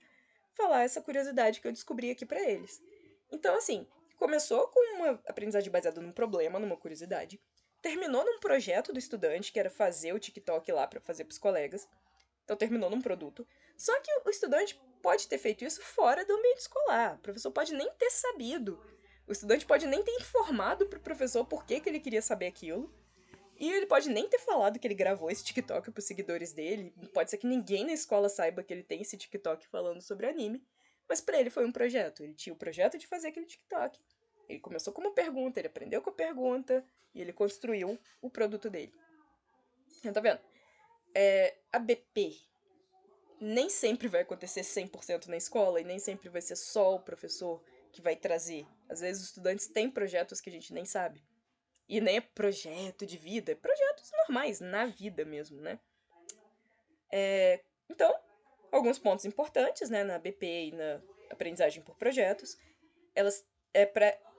falar essa curiosidade que eu descobri aqui para eles. Então, assim, começou com uma aprendizagem baseada num problema, numa curiosidade, terminou num projeto do estudante, que era fazer o TikTok lá para fazer para os colegas. Então terminou num produto. Só que o estudante pode ter feito isso fora do ambiente escolar. O professor pode nem ter sabido. O estudante pode nem ter informado pro professor por que ele queria saber aquilo. E ele pode nem ter falado que ele gravou esse TikTok pros seguidores dele. Pode ser que ninguém na escola saiba que ele tem esse TikTok falando sobre anime. Mas pra ele foi um projeto. Ele tinha o projeto de fazer aquele TikTok. Ele começou com uma pergunta, ele aprendeu com a pergunta e ele construiu o produto dele. Então, tá vendo? A BP nem sempre vai acontecer 100% na escola e nem sempre vai ser só o professor que vai trazer. Às vezes os estudantes têm projetos que a gente nem sabe. E nem é projeto de vida, é projetos normais, na vida mesmo, né? Então, alguns pontos importantes, né, na BP e na aprendizagem por projetos, elas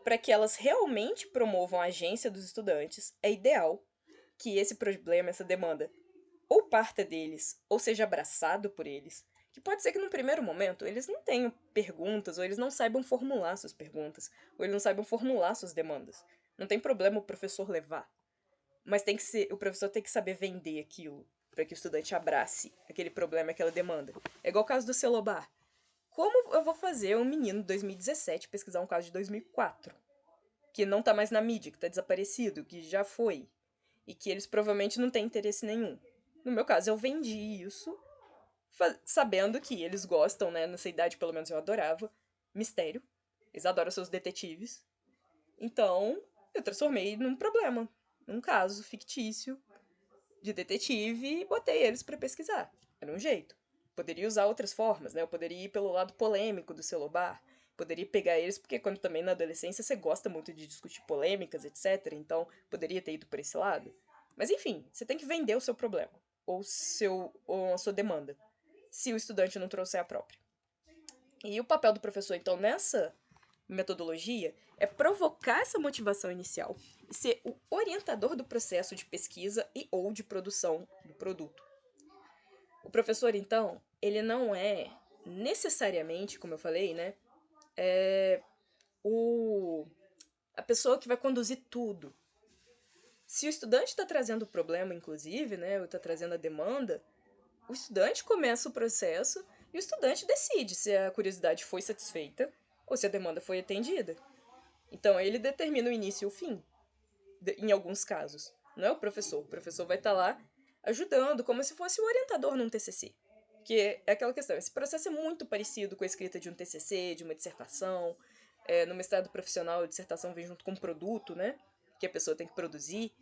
para que elas realmente promovam a agência dos estudantes, é ideal que esse problema, essa demanda, ou parta deles, ou seja abraçado por eles, que pode ser que num primeiro momento eles não tenham perguntas, ou eles não saibam formular suas perguntas, ou eles não saibam formular suas demandas. Não tem problema o professor levar, mas tem que ser, o professor tem que saber vender aquilo para que o estudante abrace aquele problema, aquela demanda. É igual o caso do celular. Como eu vou fazer um menino de 2017 pesquisar um caso de 2004, que não tá mais na mídia, que tá desaparecido, que já foi, e que eles provavelmente não têm interesse nenhum? No meu caso, eu vendi isso sabendo que eles gostam, né? Nessa idade, pelo menos eu adorava mistério. Eles adoram seus detetives. Então, eu transformei num problema, num caso fictício de detetive e botei eles para pesquisar. Era um jeito. Poderia usar outras formas, né? Eu poderia ir pelo lado polêmico do celular. Poderia pegar eles, porque quando também na adolescência você gosta muito de discutir polêmicas, etc. Então, poderia ter ido por esse lado. Mas enfim, você tem que vender o seu problema. Ou a sua demanda. Se o estudante não trouxer a própria. E o papel do professor, então, nessa metodologia é provocar essa motivação inicial e ser o orientador do processo de pesquisa e ou de produção do produto. O professor, então, ele não é necessariamente, como eu falei, né, a pessoa que vai conduzir tudo. Se o estudante está trazendo o problema, inclusive, né, ou está trazendo a demanda, o estudante começa o processo e o estudante decide se a curiosidade foi satisfeita ou se a demanda foi atendida. Então, ele determina o início e o fim, em alguns casos. Não é o professor. O professor vai estar lá ajudando, como se fosse o orientador num TCC. Que é aquela questão, esse processo é muito parecido com a escrita de um TCC, de uma dissertação. No mestrado profissional, a dissertação vem junto com um produto, né? Que a pessoa tem que produzir.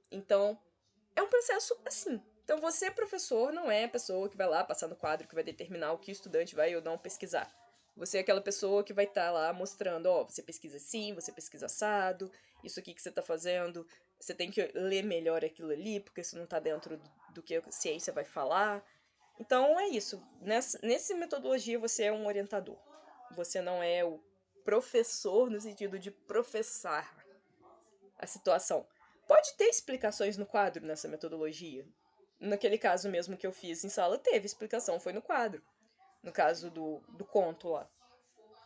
Então, é um processo assim. Então, você, professor, não é a pessoa que vai lá passar no quadro, que vai determinar o que o estudante vai ou não pesquisar. Você é aquela pessoa que vai estar lá mostrando, ó, você pesquisa assim, você pesquisa assado, isso aqui que você está fazendo, você tem que ler melhor aquilo ali, porque isso não está dentro do que a ciência vai falar. Então, é isso. Nessa metodologia, você é um orientador. Você não é o professor no sentido de professar a situação. Pode ter explicações no quadro nessa metodologia. Naquele caso mesmo que eu fiz em sala, teve explicação, foi no quadro. No caso do conto lá.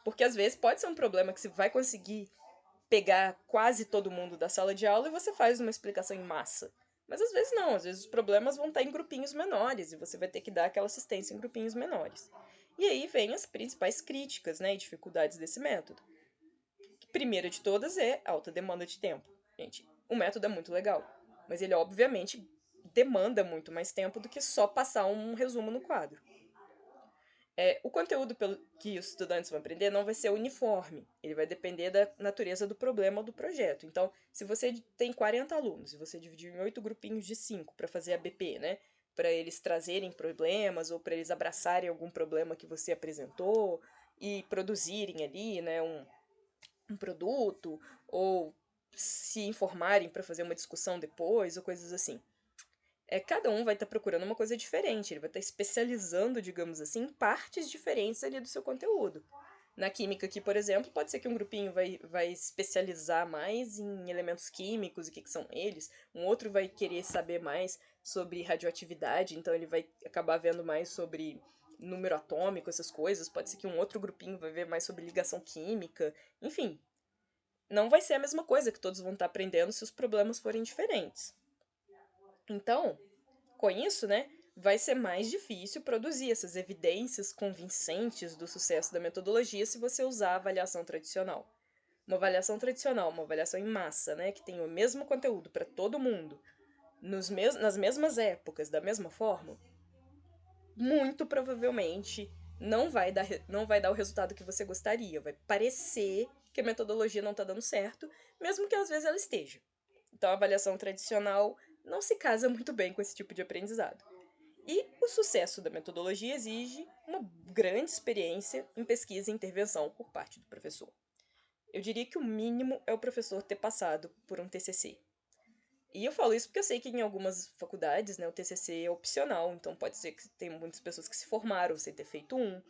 Porque às vezes pode ser um problema que você vai conseguir pegar quase todo mundo da sala de aula e você faz uma explicação em massa. Mas às vezes não, às vezes os problemas vão estar em grupinhos menores e você vai ter que dar aquela assistência em grupinhos menores. E aí vem as principais críticas, né, e dificuldades desse método. A primeira de todas é a alta demanda de tempo. Gente, o método é muito legal, mas ele obviamente demanda muito mais tempo do que só passar um resumo no quadro. O conteúdo que os estudantes vão aprender não vai ser uniforme, ele vai depender da natureza do problema ou do projeto. Então, se você tem 40 alunos e você dividiu em 8 grupinhos de 5 para fazer a BP, né? Para eles trazerem problemas ou para eles abraçarem algum problema que você apresentou e produzirem ali, né, um produto ou se informarem para fazer uma discussão depois ou coisas assim. Cada um vai estar procurando uma coisa diferente, ele vai estar especializando, digamos assim, em partes diferentes ali do seu conteúdo. Na química aqui, por exemplo, pode ser que um grupinho vai especializar mais em elementos químicos e o que são eles, um outro vai querer saber mais sobre radioatividade, então ele vai acabar vendo mais sobre número atômico, essas coisas. Pode ser que um outro grupinho vai ver mais sobre ligação química, enfim. Não vai ser a mesma coisa que todos vão estar aprendendo se os problemas forem diferentes. Então, com isso, né, vai ser mais difícil produzir essas evidências convincentes do sucesso da metodologia se você usar a avaliação tradicional. Uma avaliação tradicional, uma avaliação em massa, né, que tem o mesmo conteúdo para todo mundo, nas mesmas épocas, da mesma forma, muito provavelmente não vai dar o resultado que você gostaria. Vai parecer que a metodologia não está dando certo, mesmo que às vezes ela esteja. Então, a avaliação tradicional não se casa muito bem com esse tipo de aprendizado. E o sucesso da metodologia exige uma grande experiência em pesquisa e intervenção por parte do professor. Eu diria que o mínimo é o professor ter passado por um TCC. E eu falo isso porque eu sei que em algumas faculdades, né, o TCC é opcional, então pode ser que tem muitas pessoas que se formaram sem ter feito um.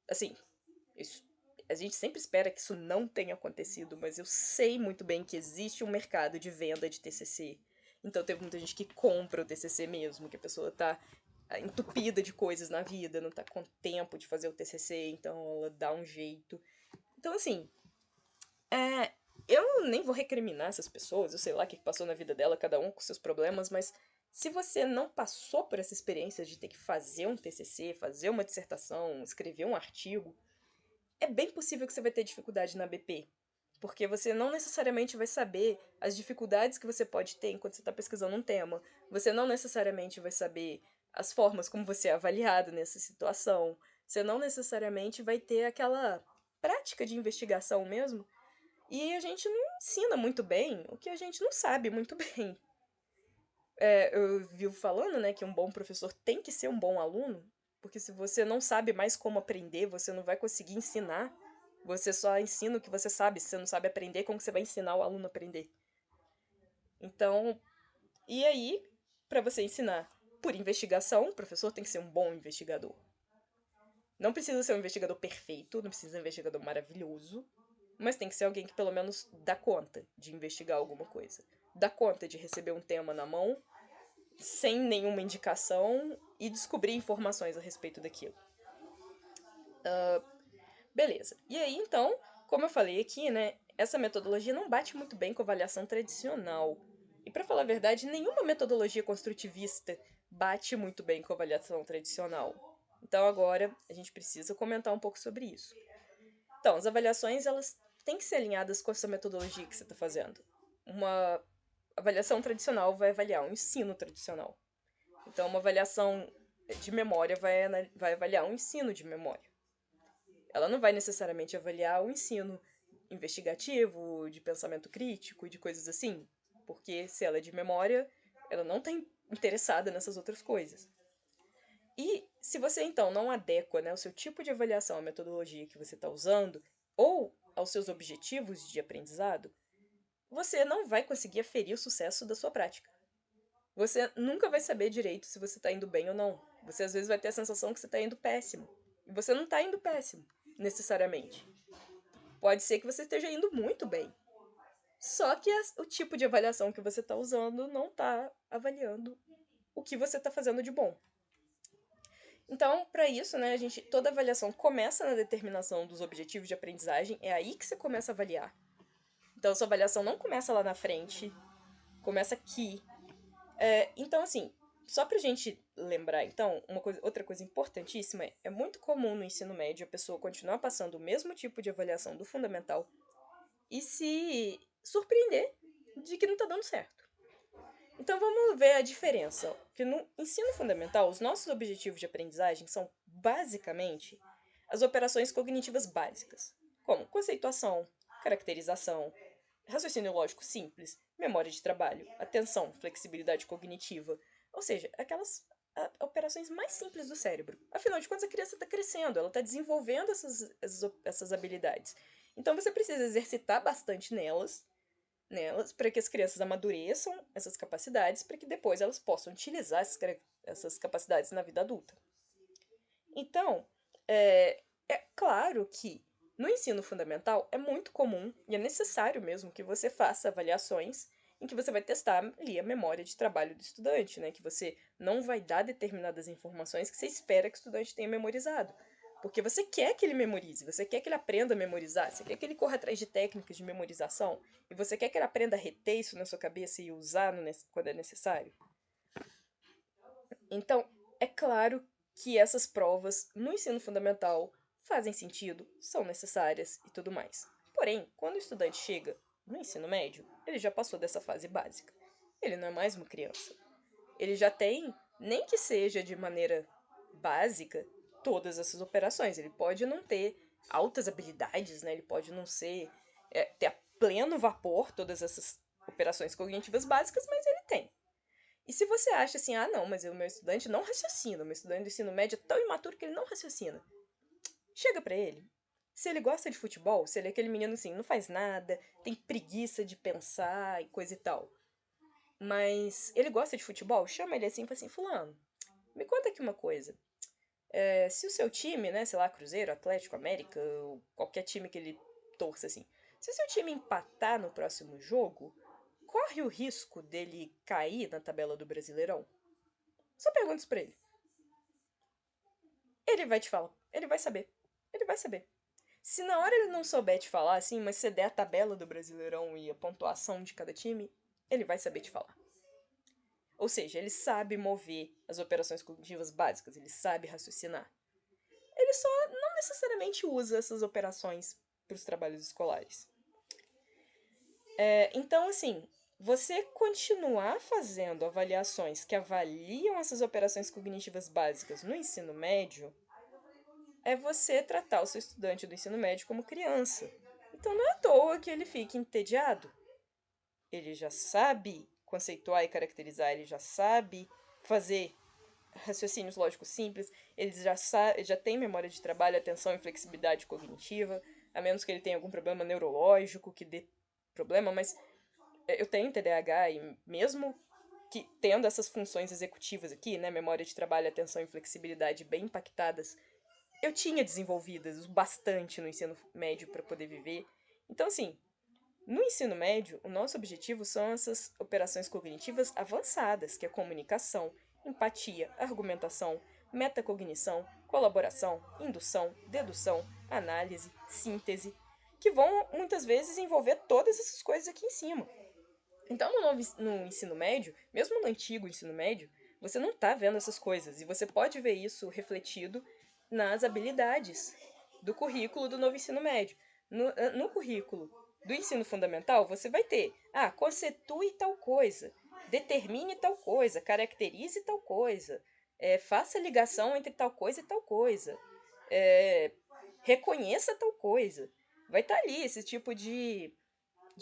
Assim, isso, a gente sempre espera que isso não tenha acontecido, mas eu sei muito bem que existe um mercado de venda de TCC. Então teve muita gente que compra o TCC mesmo, que a pessoa tá entupida de coisas na vida, não tá com tempo de fazer o TCC, então ela dá um jeito. Então, assim, eu nem vou recriminar essas pessoas, eu sei lá o que passou na vida dela, cada um com seus problemas, mas se você não passou por essa experiência de ter que fazer um TCC, fazer uma dissertação, escrever um artigo, é bem possível que você vai ter dificuldade na BP. Porque você não necessariamente vai saber as dificuldades que você pode ter enquanto você está pesquisando um tema. Você não necessariamente vai saber as formas como você é avaliado nessa situação. Você não necessariamente vai ter aquela prática de investigação mesmo. E a gente não ensina muito bem o que a gente não sabe muito bem. Eu vivo falando, né, que um bom professor tem que ser um bom aluno, porque se você não sabe mais como aprender, você não vai conseguir ensinar. Você só ensina o que você sabe. Se você não sabe aprender, como você vai ensinar o aluno a aprender? Então, e aí, para você ensinar por investigação, o professor tem que ser um bom investigador. Não precisa ser um investigador perfeito, não precisa ser um investigador maravilhoso, mas tem que ser alguém que pelo menos dá conta de investigar alguma coisa. Dá conta de receber um tema na mão, sem nenhuma indicação, e descobrir informações a respeito daquilo. Beleza. E aí, então, como eu falei aqui, né, essa metodologia não bate muito bem com a avaliação tradicional. E para falar a verdade, nenhuma metodologia construtivista bate muito bem com a avaliação tradicional. Então agora a gente precisa comentar um pouco sobre isso. Então, as avaliações elas têm que ser alinhadas com essa metodologia que você está fazendo. Uma avaliação tradicional vai avaliar um ensino tradicional. Então, uma avaliação de memória vai avaliar um ensino de memória. Ela não vai necessariamente avaliar o ensino investigativo, de pensamento crítico, de coisas assim, porque se ela é de memória, ela não está interessada nessas outras coisas. E se você então não adequa, né, o seu tipo de avaliação à metodologia que você está usando ou aos seus objetivos de aprendizado, você não vai conseguir aferir o sucesso da sua prática. Você nunca vai saber direito se você está indo bem ou não. Você às vezes vai ter a sensação que você está indo péssimo. E você não está indo péssimo, necessariamente. Pode ser que você esteja indo muito bem. Só que o tipo de avaliação que você está usando não está avaliando o que você está fazendo de bom. Então, para isso, né, toda avaliação começa na determinação dos objetivos de aprendizagem, é aí que você começa a avaliar. Então, sua avaliação não começa lá na frente, começa aqui. Então, assim, só pra gente lembrar, então, outra coisa importantíssima é muito comum no ensino médio a pessoa continuar passando o mesmo tipo de avaliação do fundamental e se surpreender de que não tá dando certo. Então vamos ver a diferença. Que no ensino fundamental, os nossos objetivos de aprendizagem são basicamente as operações cognitivas básicas, como conceituação, caracterização, raciocínio lógico simples, memória de trabalho, atenção, flexibilidade cognitiva, ou seja, aquelas operações mais simples do cérebro. Afinal de contas, a criança está crescendo, ela está desenvolvendo essas habilidades. Então você precisa exercitar bastante nelas para que as crianças amadureçam essas capacidades, para que depois elas possam utilizar essas capacidades na vida adulta. Então, é claro que no ensino fundamental é muito comum e é necessário mesmo que você faça avaliações em que você vai testar ali a memória de trabalho do estudante, né? Que você não vai dar determinadas informações que você espera que o estudante tenha memorizado. Porque você quer que ele memorize, você quer que ele aprenda a memorizar, você quer que ele corra atrás de técnicas de memorização e você quer que ele aprenda a reter isso na sua cabeça e usar quando é necessário. Então, é claro que essas provas no ensino fundamental fazem sentido, são necessárias e tudo mais. Porém, quando o estudante chega no ensino médio, ele já passou dessa fase básica. Ele não é mais uma criança. Ele já tem, nem que seja de maneira básica, todas essas operações. Ele pode não ter altas habilidades, né? Ele pode não ser ter a pleno vapor todas essas operações cognitivas básicas, mas ele tem. E se você acha assim, ah, não, mas o meu estudante não raciocina, o meu estudante do ensino médio é tão imaturo que ele não raciocina. Chega pra ele. Se ele gosta de futebol, se ele é aquele menino assim, não faz nada, tem preguiça de pensar e coisa e tal. Mas ele gosta de futebol, chama ele assim e fala assim, fulano, me conta aqui uma coisa. Se o seu time, né, sei lá, Cruzeiro, Atlético, América, ou qualquer time que ele torça assim, se o seu time empatar no próximo jogo, corre o risco dele cair na tabela do Brasileirão? Só pergunta isso pra ele. Ele vai te falar, ele vai saber. Ele vai saber. Se na hora ele não souber te falar assim, mas você der a tabela do Brasileirão e a pontuação de cada time, ele vai saber te falar. Ou seja, ele sabe mover as operações cognitivas básicas, ele sabe raciocinar. Ele só não necessariamente usa essas operações para os trabalhos escolares. Então, assim, você continuar fazendo avaliações que avaliam essas operações cognitivas básicas no ensino médio é você tratar o seu estudante do ensino médio como criança. Então não é à toa que ele fique entediado. Ele já sabe conceituar e caracterizar, ele já sabe fazer raciocínios lógicos simples, ele já tem memória de trabalho, atenção e flexibilidade cognitiva, a menos que ele tenha algum problema neurológico que dê problema, mas eu tenho TDAH e mesmo que tendo essas funções executivas aqui, né, memória de trabalho, atenção e flexibilidade bem impactadas, eu tinha desenvolvidas bastante no ensino médio para poder viver. Então, assim, no ensino médio, o nosso objetivo são essas operações cognitivas avançadas, que é comunicação, empatia, argumentação, metacognição, colaboração, indução, dedução, análise, síntese, que vão muitas vezes envolver todas essas coisas aqui em cima. Então, no ensino médio, mesmo no antigo ensino médio, você não está vendo essas coisas. E você pode ver isso refletido nas habilidades do currículo do novo ensino médio. No currículo do ensino fundamental, você vai ter, constitui tal coisa, determine tal coisa, caracterize tal coisa, faça ligação entre tal coisa e tal coisa, reconheça tal coisa. Vai estar ali esse tipo de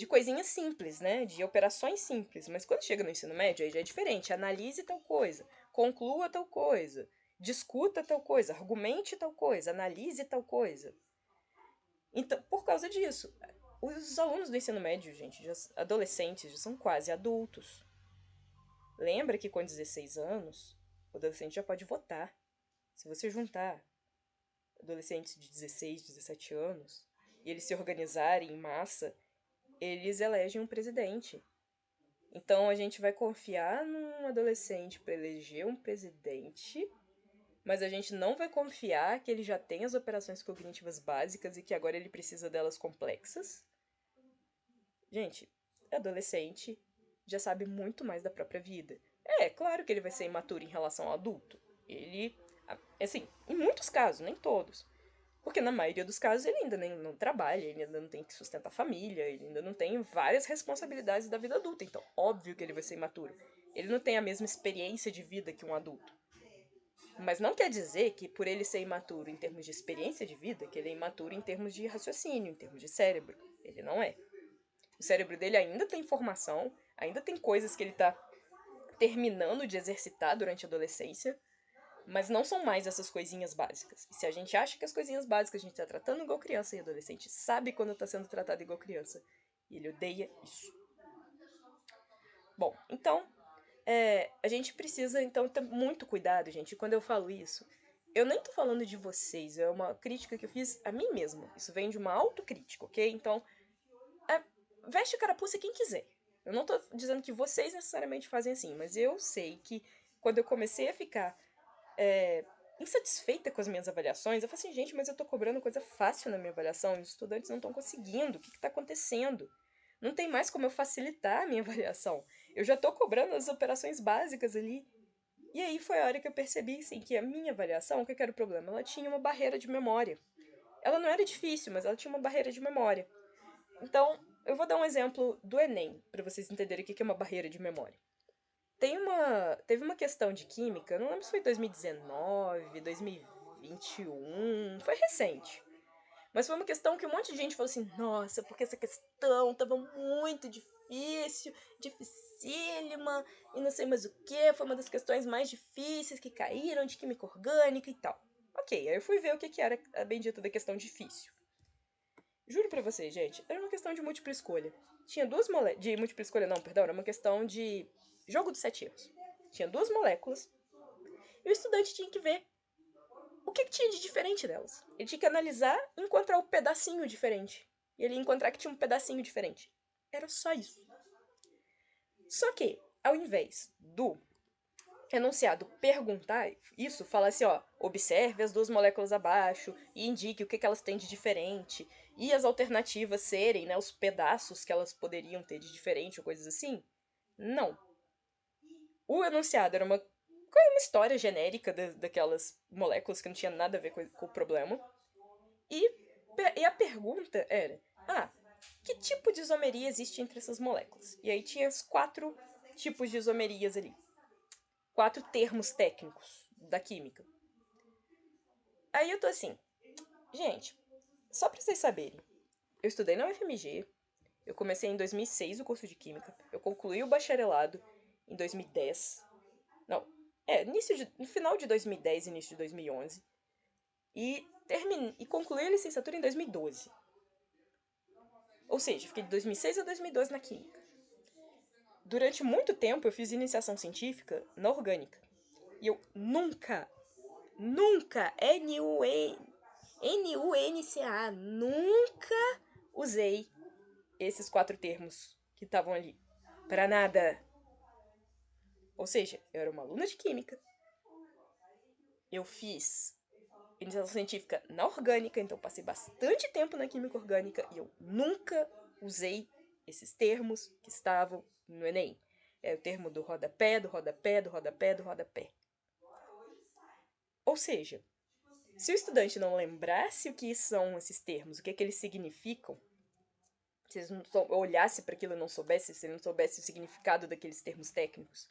coisinhas simples, né? De operações simples. Mas quando chega no ensino médio, aí já é diferente. Analise tal coisa, conclua tal coisa, discuta tal coisa, argumente tal coisa, analise tal coisa. Então, por causa disso, os alunos do ensino médio, gente, adolescentes, já são quase adultos. Lembra que com 16 anos, o adolescente já pode votar. Se você juntar adolescentes de 16, 17 anos e eles se organizarem em massa, eles elegem um presidente. Então a gente vai confiar num adolescente para eleger um presidente, mas a gente não vai confiar que ele já tem as operações cognitivas básicas e que agora ele precisa delas complexas. Gente, adolescente já sabe muito mais da própria vida. Claro que ele vai ser imaturo em relação ao adulto. Ele, assim, em muitos casos, nem todos. Porque na maioria dos casos ele ainda nem não trabalha, ele ainda não tem que sustentar a família, ele ainda não tem várias responsabilidades da vida adulta. Então, óbvio que ele vai ser imaturo. Ele não tem a mesma experiência de vida que um adulto. Mas não quer dizer que por ele ser imaturo em termos de experiência de vida, que ele é imaturo em termos de raciocínio, em termos de cérebro. Ele não é. O cérebro dele ainda tem informação, ainda tem coisas que ele está terminando de exercitar durante a adolescência, mas não são mais essas coisinhas básicas. E se a gente acha que as coisinhas básicas a gente tá tratando igual criança e adolescente sabe quando tá sendo tratado igual criança. E ele odeia isso. Bom, então, a gente precisa, então, ter muito cuidado, gente. E quando eu falo isso, eu nem tô falando de vocês, é uma crítica que eu fiz a mim mesma. Isso vem de uma autocrítica, ok? Então, veste a carapuça quem quiser. Eu não tô dizendo que vocês necessariamente fazem assim, mas eu sei que quando eu comecei a ficar insatisfeita com as minhas avaliações, eu falei assim, gente, mas eu tô cobrando coisa fácil na minha avaliação e os estudantes não estão conseguindo. O que tá acontecendo? Não tem mais como eu facilitar a minha avaliação. Eu já tô cobrando as operações básicas ali. E aí foi a hora que eu percebi, assim, que a minha avaliação, o que era o problema? Ela tinha uma barreira de memória. Ela não era difícil, mas ela tinha uma barreira de memória. Então, eu vou dar um exemplo do Enem, para vocês entenderem o que é uma barreira de memória. Teve uma questão de química, não lembro se foi 2019, 2020, 2021, foi recente. Mas foi uma questão que um monte de gente falou assim, nossa, porque essa questão tava muito difícil, dificílima, e não sei mais o que, foi uma das questões mais difíceis que caíram de química orgânica e tal. Ok, aí eu fui ver o que era a bendita da questão difícil. Juro pra vocês, gente, era uma questão de múltipla escolha. Tinha duas moléculas. De múltipla escolha, não, perdão, era uma questão de jogo de 7 erros. Tinha duas moléculas e o estudante tinha que ver o que tinha de diferente delas. Ele tinha que analisar e encontrar o pedacinho diferente. E ele ia encontrar que tinha um pedacinho diferente. Era só isso. Só que, ao invés do enunciado perguntar isso, fala assim, ó, observe as duas moléculas abaixo e indique o que elas têm de diferente e as alternativas serem, né, os pedaços que elas poderiam ter de diferente ou coisas assim. Não. O enunciado era uma história genérica daquelas moléculas que não tinha nada a ver com o problema. E a pergunta era, que tipo de isomeria existe entre essas moléculas? E aí tinha os 4 tipos de isomerias ali. 4 termos técnicos da química. Aí eu tô assim, gente, só pra vocês saberem, eu estudei na UFMG, eu comecei em 2006 o curso de Química, eu concluí o bacharelado em 2010, não, no final de 2010, início de 2011, e concluí a licenciatura em 2012. Ou seja, fiquei de 2006 a 2012 na Química. Durante muito tempo eu fiz iniciação científica na orgânica. E eu nunca, NUNCA, nunca usei esses 4 termos que estavam ali. Para nada. Ou seja, eu era uma aluna de química. Eu fiz iniciação científica na orgânica, então passei bastante tempo na química orgânica e eu nunca usei esses termos que estavam no Enem. É o termo do rodapé, do rodapé, do rodapé, do rodapé. Ou seja, se o estudante não lembrasse o que são esses termos, o que eles significam, se ele não olhasse para aquilo e não soubesse, se ele não soubesse o significado daqueles termos técnicos,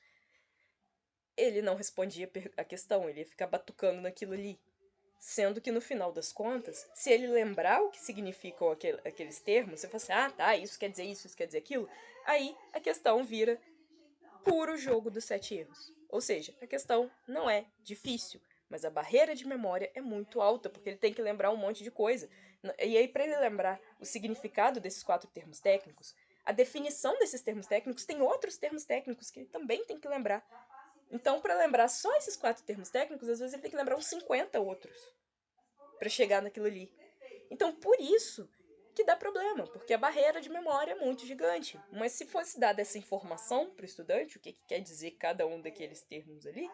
ele não respondia a questão, ele ia ficar batucando naquilo ali. Sendo que no final das contas, se ele lembrar o que significam aqueles termos, você fala assim, tá, isso quer dizer isso quer dizer aquilo, aí a questão vira puro jogo dos 7 erros. Ou seja, a questão não é difícil, mas a barreira de memória é muito alta, porque ele tem que lembrar um monte de coisa. E aí, para ele lembrar o significado desses 4 termos técnicos, a definição desses termos técnicos, tem outros termos técnicos que ele também tem que lembrar. Então, para lembrar só esses 4 termos técnicos, às vezes ele tem que lembrar uns 50 outros para chegar naquilo ali. Então, por isso que dá problema, porque a barreira de memória é muito gigante. Mas se fosse dada essa informação para o estudante, o que quer dizer cada um daqueles termos ali,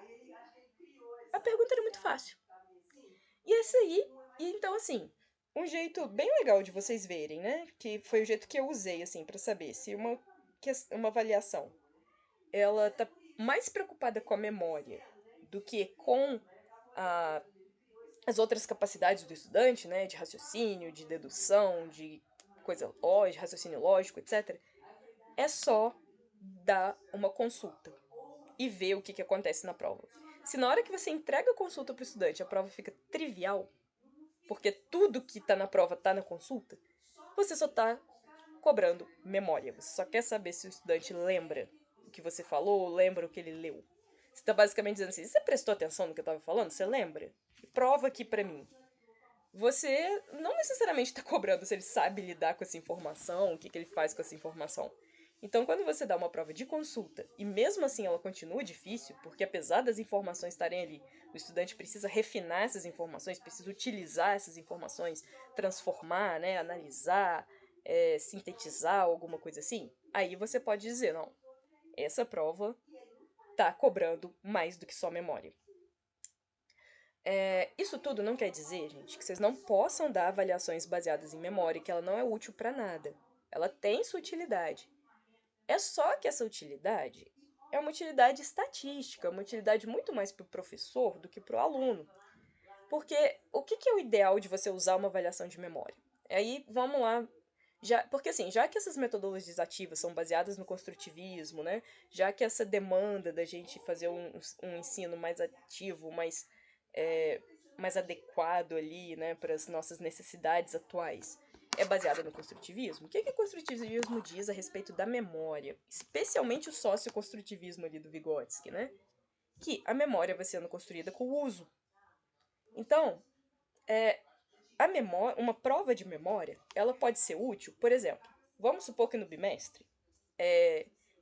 a pergunta era muito fácil. E esse aí, e então assim, um jeito bem legal de vocês verem, né? Que foi o jeito que eu usei, assim, para saber se uma avaliação ela tá mais preocupada com a memória do que com a, as outras capacidades do estudante, né? De raciocínio, de dedução, de coisa lógica, de raciocínio lógico, etc. É só dar uma consulta e ver o que acontece na prova. Se na hora que você entrega a consulta para o estudante a prova fica trivial, porque tudo que está na prova está na consulta, você só está cobrando memória. Você só quer saber se o estudante lembra o que você falou, lembra o que ele leu. Você está basicamente dizendo assim: você prestou atenção no que eu estava falando? Você lembra? Prova aqui para mim. Você não necessariamente está cobrando se ele sabe lidar com essa informação, o que ele faz com essa informação. Então, quando você dá uma prova de consulta e mesmo assim ela continua difícil, porque apesar das informações estarem ali, o estudante precisa refinar essas informações, precisa utilizar essas informações, transformar, né, analisar, sintetizar, alguma coisa assim, aí você pode dizer, não, essa prova está cobrando mais do que só memória. Isso tudo não quer dizer, gente, que vocês não possam dar avaliações baseadas em memória, que ela não é útil para nada. Ela tem sua utilidade. É só que essa utilidade é uma utilidade estatística, uma utilidade muito mais para o professor do que para o aluno. Porque o que é o ideal de você usar uma avaliação de memória? Aí vamos lá. Porque assim, já que essas metodologias ativas são baseadas no construtivismo, né? Já que essa demanda da gente fazer um ensino mais ativo, mais adequado ali, né, para as nossas necessidades atuais, é baseada no construtivismo. O que o construtivismo diz a respeito da memória? Especialmente o socioconstrutivismo ali do Vygotsky, né? Que a memória vai sendo construída com o uso. Então, a memória, uma prova de memória, ela pode ser útil, por exemplo, vamos supor que no bimestre,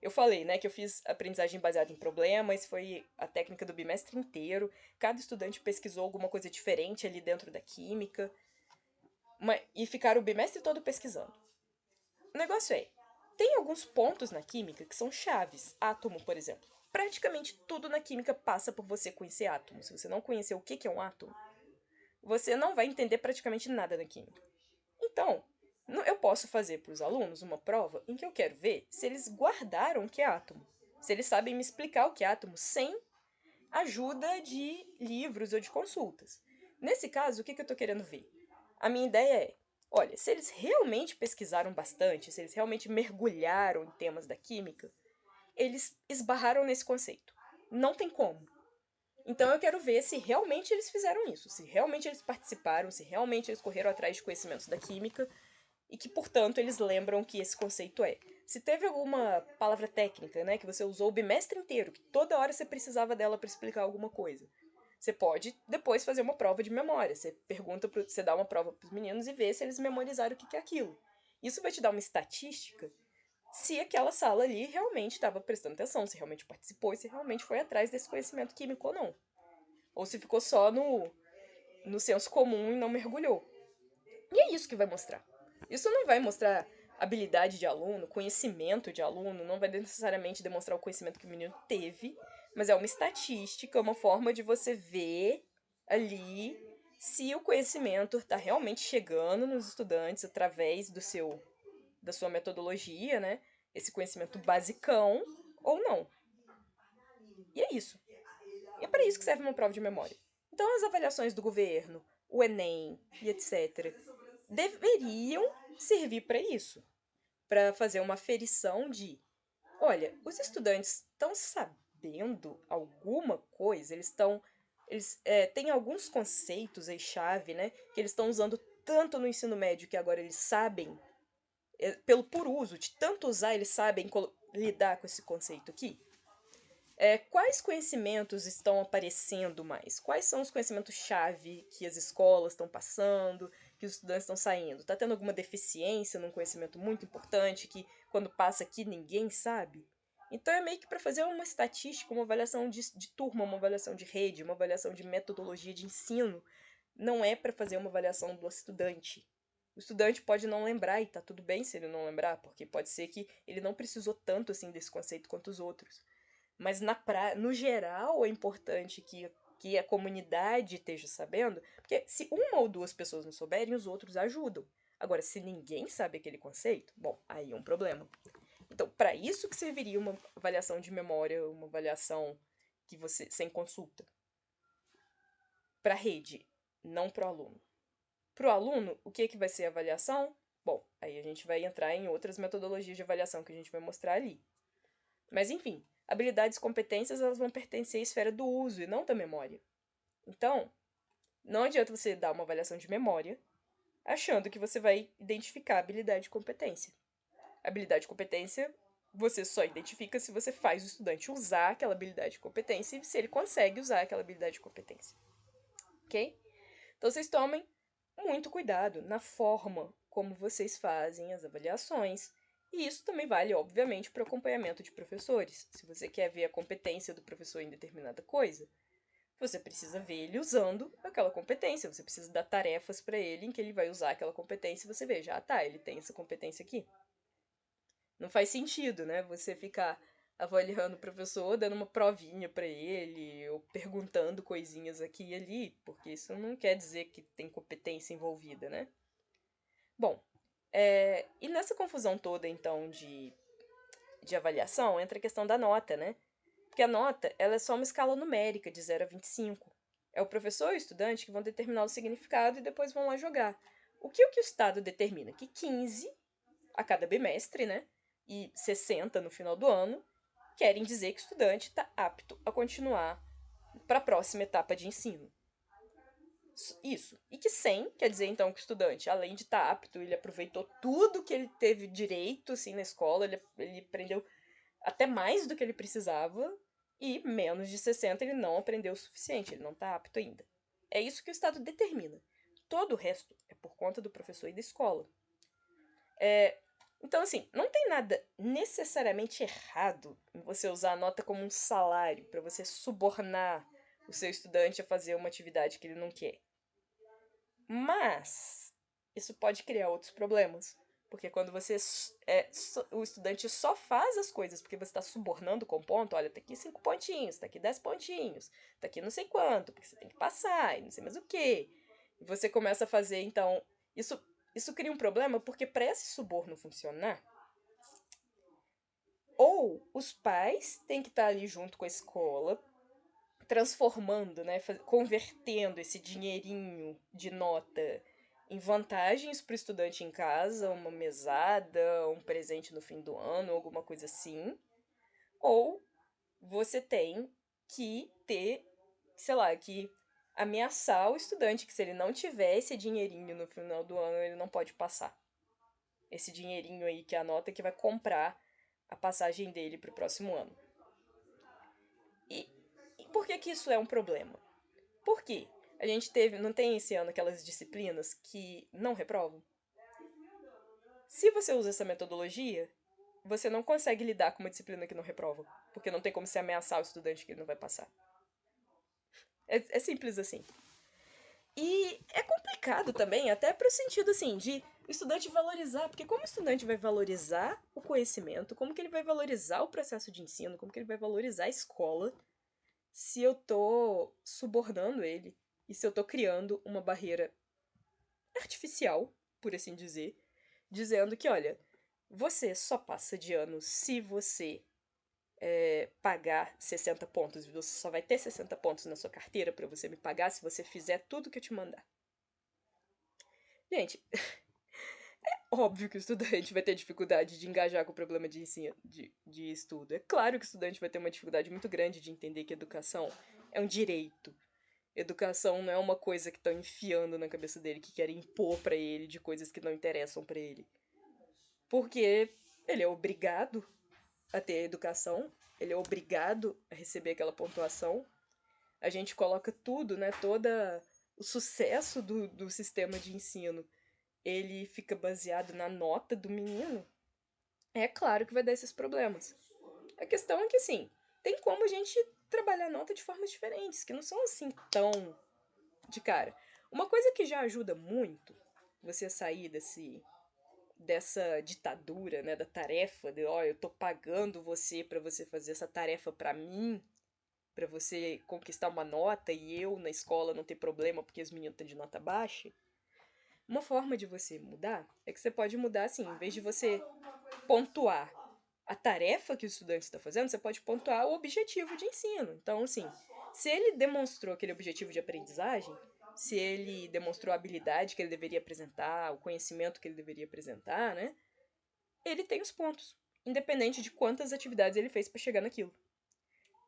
eu falei, né, que eu fiz aprendizagem baseada em problemas, foi a técnica do bimestre inteiro, cada estudante pesquisou alguma coisa diferente ali dentro da química, e ficaram o bimestre todo pesquisando. O negócio tem alguns pontos na química que são chaves. Átomo, por exemplo. Praticamente tudo na química passa por você conhecer átomo. Se você não conhecer o que é um átomo, você não vai entender praticamente nada da química. Então, eu posso fazer para os alunos uma prova em que eu quero ver se eles guardaram o que é átomo. Se eles sabem me explicar o que é átomo sem ajuda de livros ou de consultas. Nesse caso, o que eu estou querendo ver? A minha ideia olha, se eles realmente pesquisaram bastante, se eles realmente mergulharam em temas da química, eles esbarraram nesse conceito. Não tem como. Então eu quero ver se realmente eles fizeram isso, se realmente eles participaram, se realmente eles correram atrás de conhecimentos da química e que, portanto, eles lembram que esse conceito Se teve alguma palavra técnica, né, que você usou o bimestre inteiro, que toda hora você precisava dela para explicar alguma coisa, você pode depois fazer uma prova de memória. Você pergunta, você dá uma prova para os meninos e vê se eles memorizaram o que é aquilo. Isso vai te dar uma estatística se aquela sala ali realmente estava prestando atenção, se realmente participou e se realmente foi atrás desse conhecimento químico ou não. Ou se ficou só no senso comum e não mergulhou. E é isso que vai mostrar. Isso não vai mostrar habilidade de aluno, conhecimento de aluno, não vai necessariamente demonstrar o conhecimento que o menino teve, mas é uma estatística, uma forma de você ver ali se o conhecimento está realmente chegando nos estudantes através da sua metodologia, né? Esse conhecimento basicão ou não. E é isso. E é para isso que serve uma prova de memória. Então, as avaliações do governo, o Enem e etc., deveriam servir para isso, para fazer uma aferição de, olha, os estudantes estão sabendo alguma coisa, eles têm alguns conceitos aí chave, né, que eles estão usando tanto no ensino médio que agora eles sabem, pelo puro uso, de tanto usar, eles sabem lidar com esse conceito aqui. Quais conhecimentos estão aparecendo mais? Quais são os conhecimentos-chave que as escolas estão passando, que os estudantes estão saindo? Está tendo alguma deficiência num conhecimento muito importante que, quando passa aqui, ninguém sabe? Então, é meio que para fazer uma estatística, uma avaliação de turma, uma avaliação de rede, uma avaliação de metodologia de ensino. Não é para fazer uma avaliação do estudante. O estudante pode não lembrar, e tá tudo bem se ele não lembrar, porque pode ser que ele não precisou tanto assim desse conceito quanto os outros. Mas no geral é importante que a comunidade esteja sabendo, porque se uma ou duas pessoas não souberem, os outros ajudam. Agora, se ninguém sabe aquele conceito, bom, aí é um problema. Então, para isso que serviria uma avaliação de memória, uma avaliação que você sem consulta. Para a rede, não para o aluno. Para o aluno, o que vai ser a avaliação? Bom, aí a gente vai entrar em outras metodologias de avaliação que a gente vai mostrar ali. Mas enfim, habilidades e competências elas vão pertencer à esfera do uso e não da memória. Então, não adianta você dar uma avaliação de memória achando que você vai identificar habilidade e competência. Habilidade e competência você só identifica se você faz o estudante usar aquela habilidade e competência e se ele consegue usar aquela habilidade e competência. Ok? Então vocês tomem muito cuidado na forma como vocês fazem as avaliações. E isso também vale, obviamente, para o acompanhamento de professores. Se você quer ver a competência do professor em determinada coisa, você precisa ver ele usando aquela competência. Você precisa dar tarefas para ele em que ele vai usar aquela competência e você veja, ele tem essa competência aqui. Não faz sentido, né? Você ficar avaliando o professor, dando uma provinha para ele, ou perguntando coisinhas aqui e ali, porque isso não quer dizer que tem competência envolvida, né? Bom, e nessa confusão toda, então, de avaliação, entra a questão da nota, né? Porque a nota, ela é só uma escala numérica de 0 a 25. É o professor e o estudante que vão determinar o significado e depois vão lá jogar. O que o Estado determina? Que 15 a cada bimestre, né? E 60 no final do ano, querem dizer que o estudante está apto a continuar para a próxima etapa de ensino. Isso. E que 100 quer dizer, então, que o estudante, além de estar apto, ele aproveitou tudo que ele teve direito, assim, na escola, ele aprendeu até mais do que ele precisava, e menos de 60 ele não aprendeu o suficiente, ele não está apto ainda. É isso que o Estado determina. Todo o resto é por conta do professor e da escola. Então, assim, não tem nada necessariamente errado em você usar a nota como um salário para você subornar o seu estudante a fazer uma atividade que ele não quer. Mas isso pode criar outros problemas. Porque quando você. O estudante só faz as coisas porque você está subornando com ponto, olha, tá aqui 5 pontinhos, tá aqui 10 pontinhos, tá aqui não sei quanto, porque você tem que passar e não sei mais o que. E você começa a fazer, então. Isso cria um problema porque para esse suborno funcionar, ou os pais têm que estar ali junto com a escola, transformando, né, convertendo esse dinheirinho de nota em vantagens para o estudante em casa, uma mesada, um presente no fim do ano, alguma coisa assim. Ou você tem que ter, sei lá, que ameaçar o estudante que se ele não tiver esse dinheirinho no final do ano, ele não pode passar. Esse dinheirinho aí que é a nota que vai comprar a passagem dele para o próximo ano. E por que que isso é um problema? Por quê? A gente não tem esse ano aquelas disciplinas que não reprovam? Se você usa essa metodologia, você não consegue lidar com uma disciplina que não reprova, porque não tem como se ameaçar o estudante que ele não vai passar. É simples assim. E é complicado também, até pro sentido assim, de o estudante valorizar, porque como o estudante vai valorizar o conhecimento, como que ele vai valorizar o processo de ensino, como que ele vai valorizar a escola, se eu tô subornando ele e se eu tô criando uma barreira artificial, por assim dizer, dizendo que, olha, você só passa de ano se você pagar 60 pontos. Você só vai ter 60 pontos na sua carteira para você me pagar se você fizer tudo que eu te mandar. Gente, é óbvio que o estudante vai ter dificuldade de engajar com o problema de ensino, de estudo. É claro que o estudante vai ter uma dificuldade muito grande de entender que educação é um direito. Educação não é uma coisa que estão enfiando na cabeça dele, que querem impor para ele de coisas que não interessam para ele. Porque ele é obrigado a ter educação, ele é obrigado a receber aquela pontuação. A gente coloca tudo, né? Todo o sucesso do sistema de ensino, ele fica baseado na nota do menino. É claro que vai dar esses problemas. A questão é que, assim, tem como a gente trabalhar a nota de formas diferentes, que não são assim tão de cara. Uma coisa que já ajuda muito você sair dessa ditadura, né, da tarefa de, ó, eu tô pagando você para você fazer essa tarefa para mim, para você conquistar uma nota e eu na escola não ter problema porque os meninos estão de nota baixa. Uma forma de você mudar é que você pode mudar assim, em vez de você pontuar a tarefa que o estudante está fazendo, você pode pontuar o objetivo de ensino. Então, assim, se ele demonstrou aquele objetivo de aprendizagem, se ele demonstrou a habilidade que ele deveria apresentar, o conhecimento que ele deveria apresentar, né? Ele tem os pontos, independente de quantas atividades ele fez para chegar naquilo.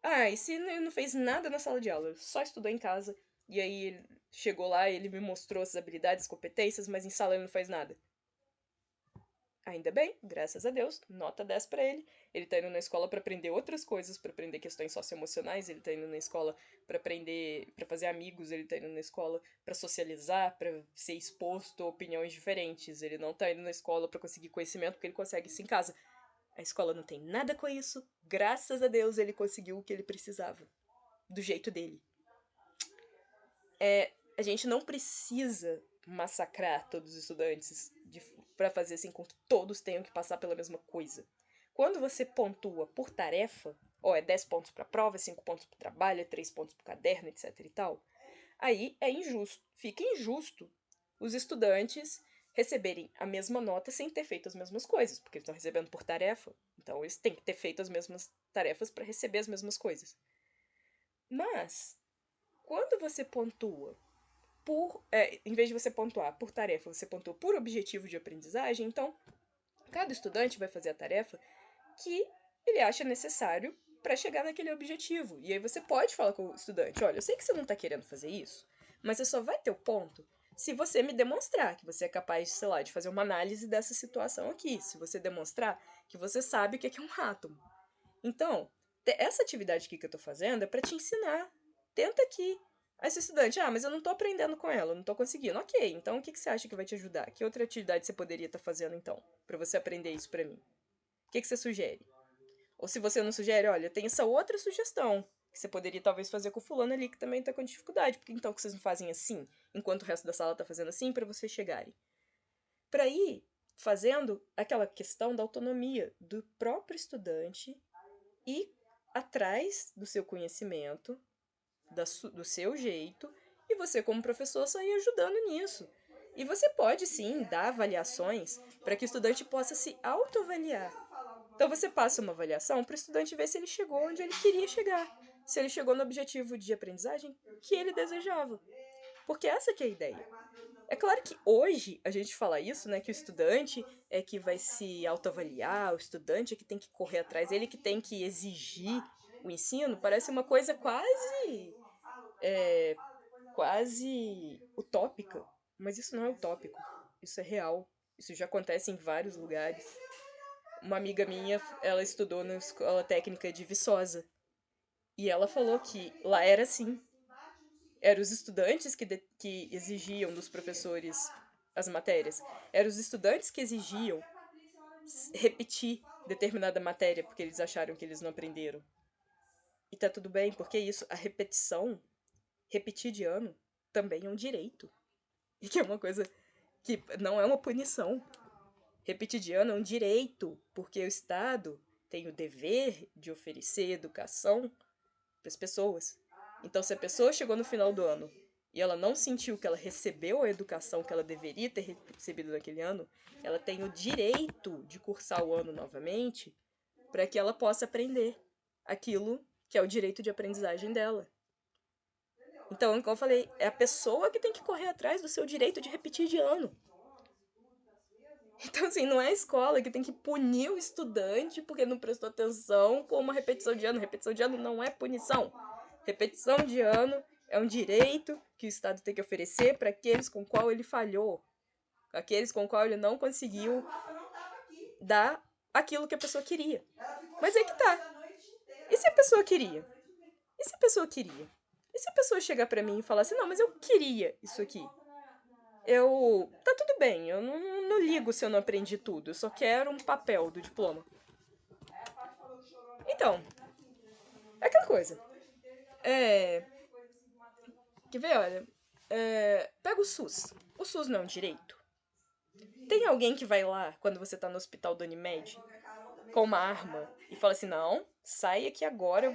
Ah, e se ele não fez nada na sala de aula, só estudou em casa, e aí ele chegou lá e ele me mostrou essas habilidades, competências, mas em sala ele não faz nada. Ainda bem, graças a Deus, nota 10 para ele. Ele tá indo na escola para aprender outras coisas, para aprender questões socioemocionais, ele tá indo na escola para aprender, para fazer amigos, ele tá indo na escola para socializar, para ser exposto a opiniões diferentes. Ele não tá indo na escola para conseguir conhecimento, porque ele consegue isso em casa. A escola não tem nada com isso. Graças a Deus ele conseguiu o que ele precisava, do jeito dele. A gente não precisa massacrar todos os estudantes para fazer assim com que todos tenham que passar pela mesma coisa. Quando você pontua por tarefa, ó, é 10 pontos para prova, é 5 pontos para trabalho, é 3 pontos para caderno, etc e tal, aí é injusto. Fica injusto os estudantes receberem a mesma nota sem ter feito as mesmas coisas, porque eles estão recebendo por tarefa. Então eles têm que ter feito as mesmas tarefas para receber as mesmas coisas. Mas, quando você pontua em vez de você pontuar por tarefa, você pontua por objetivo de aprendizagem, então cada estudante vai fazer a tarefa que ele acha necessário para chegar naquele objetivo. E aí você pode falar com o estudante, olha, eu sei que você não está querendo fazer isso, Mas você só vai ter o ponto se você me demonstrar que você é capaz, sei lá, de fazer uma análise dessa situação aqui. Se você demonstrar que você sabe o que é um átomo. Então, essa atividade aqui que eu tô fazendo é para te ensinar. Tenta aqui. Aí esse estudante, mas eu não tô aprendendo com ela, eu não tô conseguindo. Ok, então o que você acha que vai te ajudar? Que outra atividade você poderia estar fazendo, então, para você aprender isso para mim? O que você sugere? Ou se você não sugere, olha, tem essa outra sugestão que você poderia talvez fazer com o fulano ali que também tá com dificuldade. Porque então que vocês não fazem assim, enquanto o resto da sala tá fazendo assim, para vocês chegarem. Para ir fazendo aquela questão da autonomia do próprio estudante e atrás do seu conhecimento, do seu jeito, e você, como professor, sair ajudando nisso. E você pode sim dar avaliações para que o estudante possa se autoavaliar. Então você passa uma avaliação para o estudante ver se ele chegou onde ele queria chegar, se ele chegou no objetivo de aprendizagem que ele desejava. Porque essa que é a ideia. É claro que hoje a gente fala isso, né, que o estudante é que vai se autoavaliar, o estudante é que tem que correr atrás, ele que tem que exigir o ensino, parece uma coisa é, quase utópica. Mas isso não é utópico, isso é real. Isso já acontece em vários lugares. Uma amiga minha, ela estudou na escola técnica de Viçosa. E ela falou que lá era assim. Eram os estudantes que exigiam dos professores as matérias. Eram os estudantes que exigiam repetir determinada matéria porque eles acharam que eles não aprenderam. E tá tudo bem, porque isso, a repetição, repetir de ano, também é um direito. E que é uma coisa que não é uma punição. Repetir de ano é um direito, porque o Estado tem o dever de oferecer educação para as pessoas. Então, se a pessoa chegou no final do ano e ela não sentiu que ela recebeu a educação que ela deveria ter recebido naquele ano, ela tem o direito de cursar o ano novamente para que ela possa aprender aquilo que é o direito de aprendizagem dela. Então, como eu falei, é a pessoa que tem que correr atrás do seu direito de repetir de ano. Então, assim, não é a escola que tem que punir o estudante porque não prestou atenção com uma repetição de ano. Repetição de ano não é punição. Repetição de ano é um direito que o Estado tem que oferecer para aqueles com qual ele falhou, aqueles com qual ele não conseguiu dar aquilo que a pessoa queria. Mas é que tá. E se a pessoa queria? E se a pessoa queria? E se a pessoa chegar para mim e falar assim, não, mas eu queria isso aqui? Tá tudo bem, eu não ligo se eu não aprendi tudo, eu só quero um papel do diploma. Então, é aquela coisa. Quer ver, olha. Pega o SUS. O SUS não é um direito. Tem alguém que vai lá, quando você tá no hospital do Unimed, com uma arma, e fala assim, não, sai aqui agora,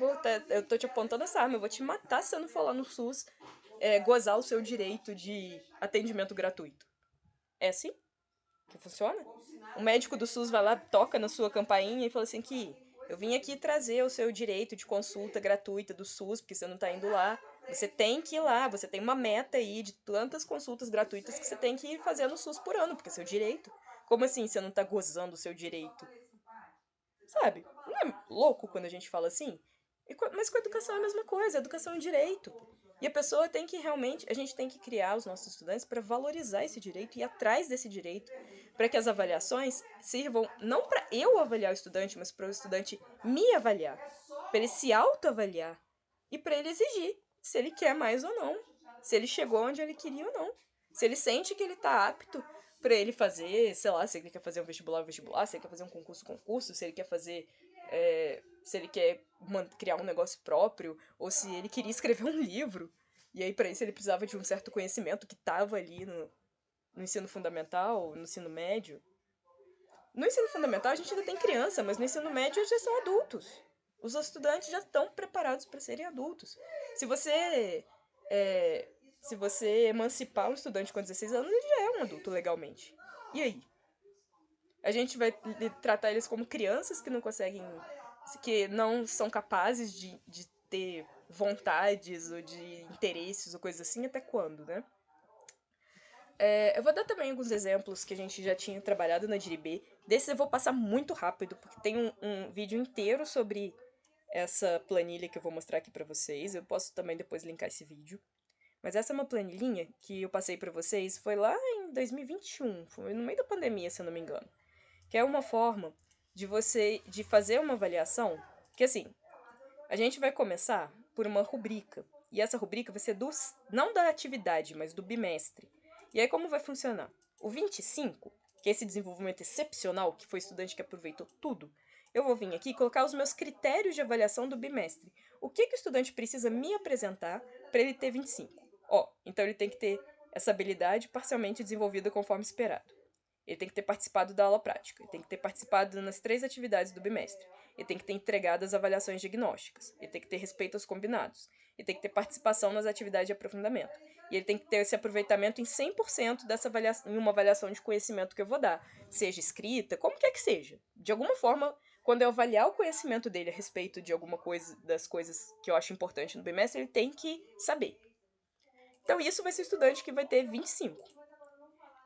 eu tô te apontando essa arma, eu vou te matar se eu não for lá no SUS gozar o seu direito de atendimento gratuito. É assim que funciona? O médico do SUS vai lá, toca na sua campainha e fala assim que eu vim aqui trazer o seu direito de consulta gratuita do SUS, porque você não tá indo lá. Você tem que ir lá, você tem uma meta aí de tantas consultas gratuitas que você tem que ir fazer no SUS por ano, porque é seu direito. Como assim você não tá gozando o seu direito? Sabe? Não é louco quando a gente fala assim? Mas com a educação é a mesma coisa, a educação é um direito. E a pessoa tem que realmente, a gente tem que criar os nossos estudantes para valorizar esse direito e ir atrás desse direito, para que as avaliações sirvam não para eu avaliar o estudante, mas para o estudante me avaliar, para ele se autoavaliar e para ele exigir se ele quer mais ou não, se ele chegou onde ele queria ou não, se ele sente que ele está apto para ele fazer, sei lá, se ele quer fazer um vestibular, se ele quer fazer um concurso, se ele quer fazer se ele quer criar um negócio próprio, ou se ele queria escrever um livro. E aí, para isso, ele precisava de um certo conhecimento que estava ali no ensino fundamental, no ensino médio. No ensino fundamental, a gente ainda tem criança, mas no ensino médio já são adultos. Os estudantes já estão preparados para serem adultos. Se você é, se você emancipar um estudante com 16 anos, ele já é um adulto legalmente. E aí? A gente vai tratar eles como crianças que não conseguem, que não são capazes de ter vontades ou de interesses ou coisas assim, até quando, né? Eu vou dar também alguns exemplos que a gente já tinha trabalhado na Diribê. Desses eu vou passar muito rápido, porque tem um vídeo inteiro sobre essa planilha que eu vou mostrar aqui pra vocês. Eu posso também depois linkar esse vídeo. mas essa é uma planilhinha que eu passei para vocês, foi lá em 2021, foi no meio da pandemia, se eu não me engano. Que é uma forma de fazer uma avaliação, que assim, a gente vai começar por uma rubrica. E essa rubrica vai ser não da atividade, mas do bimestre. E aí como vai funcionar? O 25, que é esse desenvolvimento excepcional, que foi estudante que aproveitou tudo, eu vou vir aqui e colocar os meus critérios de avaliação do bimestre. O que o estudante precisa me apresentar para ele ter 25? Então ele tem que ter essa habilidade parcialmente desenvolvida conforme esperado. Ele tem que ter participado da aula prática, ele tem que ter participado nas 3 atividades do bimestre, ele tem que ter entregado as avaliações diagnósticas, ele tem que ter respeito aos combinados, ele tem que ter participação nas atividades de aprofundamento, e ele tem que ter esse aproveitamento em 100% em uma avaliação de conhecimento que eu vou dar, seja escrita, como quer que seja. De alguma forma, quando eu avaliar o conhecimento dele a respeito de alguma coisa, das coisas que eu acho importante no bimestre, ele tem que saber. Então, isso vai ser o estudante que vai ter 25.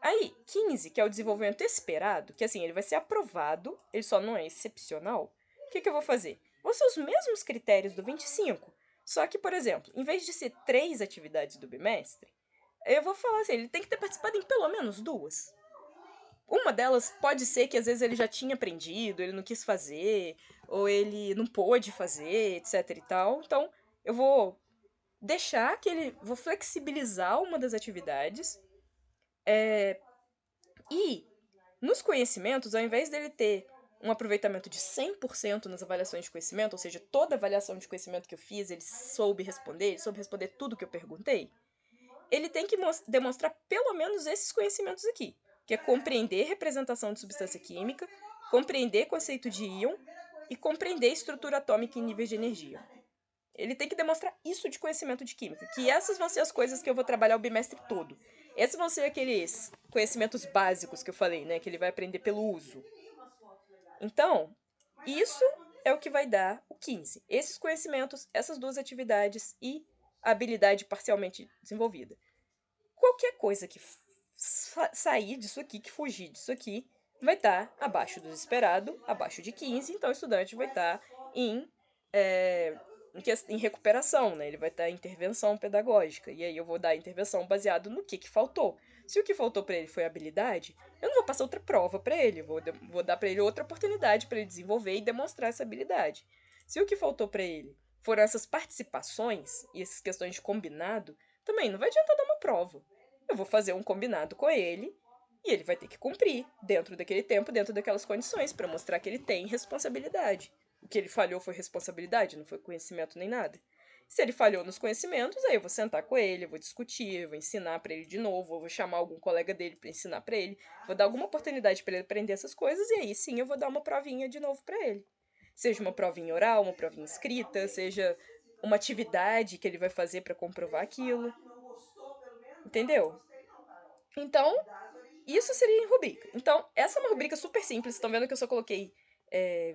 Aí, 15, que é o desenvolvimento esperado, que assim, ele vai ser aprovado, ele só não é excepcional. O que eu vou fazer? Vão ser os mesmos critérios do 25, só que, por exemplo, em vez de ser 3 atividades do bimestre, eu vou falar assim, ele tem que ter participado em pelo menos 2. Uma delas pode ser que às vezes ele já tinha aprendido, ele não quis fazer, ou ele não pôde fazer, etc e tal. Então, eu vou vou flexibilizar uma das atividades, e nos conhecimentos, ao invés dele ter um aproveitamento de 100% nas avaliações de conhecimento, ou seja, toda avaliação de conhecimento que eu fiz, ele soube responder tudo que eu perguntei, ele tem que demonstrar pelo menos esses conhecimentos aqui, que é compreender representação de substância química, compreender conceito de íon e compreender estrutura atômica em níveis de energia. Ele tem que demonstrar isso de conhecimento de química, que essas vão ser as coisas que eu vou trabalhar o bimestre todo. Esses vão ser aqueles conhecimentos básicos que eu falei, né, que ele vai aprender pelo uso. Então, isso é o que vai dar o 15. Esses conhecimentos, essas 2 atividades e a habilidade parcialmente desenvolvida. Qualquer coisa que sair disso aqui, que fugir disso aqui, vai estar abaixo do esperado, abaixo de 15, então o estudante vai estar em recuperação, né? Ele vai estar em intervenção pedagógica. E aí eu vou dar a intervenção baseado no que faltou. Se o que faltou para ele foi habilidade, eu não vou passar outra prova para ele, vou dar para ele outra oportunidade para ele desenvolver e demonstrar essa habilidade. Se o que faltou para ele foram essas participações e essas questões de combinado, também não vai adiantar dar uma prova. Eu vou fazer um combinado com ele e ele vai ter que cumprir dentro daquele tempo, dentro daquelas condições, para mostrar que ele tem responsabilidade. O que ele falhou foi responsabilidade, não foi conhecimento nem nada. Se ele falhou nos conhecimentos, aí eu vou sentar com ele, eu vou discutir, eu vou ensinar para ele de novo, eu vou chamar algum colega dele para ensinar para ele, vou dar alguma oportunidade para ele aprender essas coisas e aí sim eu vou dar uma provinha de novo para ele. Seja uma provinha oral, uma provinha escrita, seja uma atividade que ele vai fazer para comprovar aquilo. Entendeu? Então, isso seria em rubrica. Então, essa é uma rubrica super simples. Estão vendo que eu só coloquei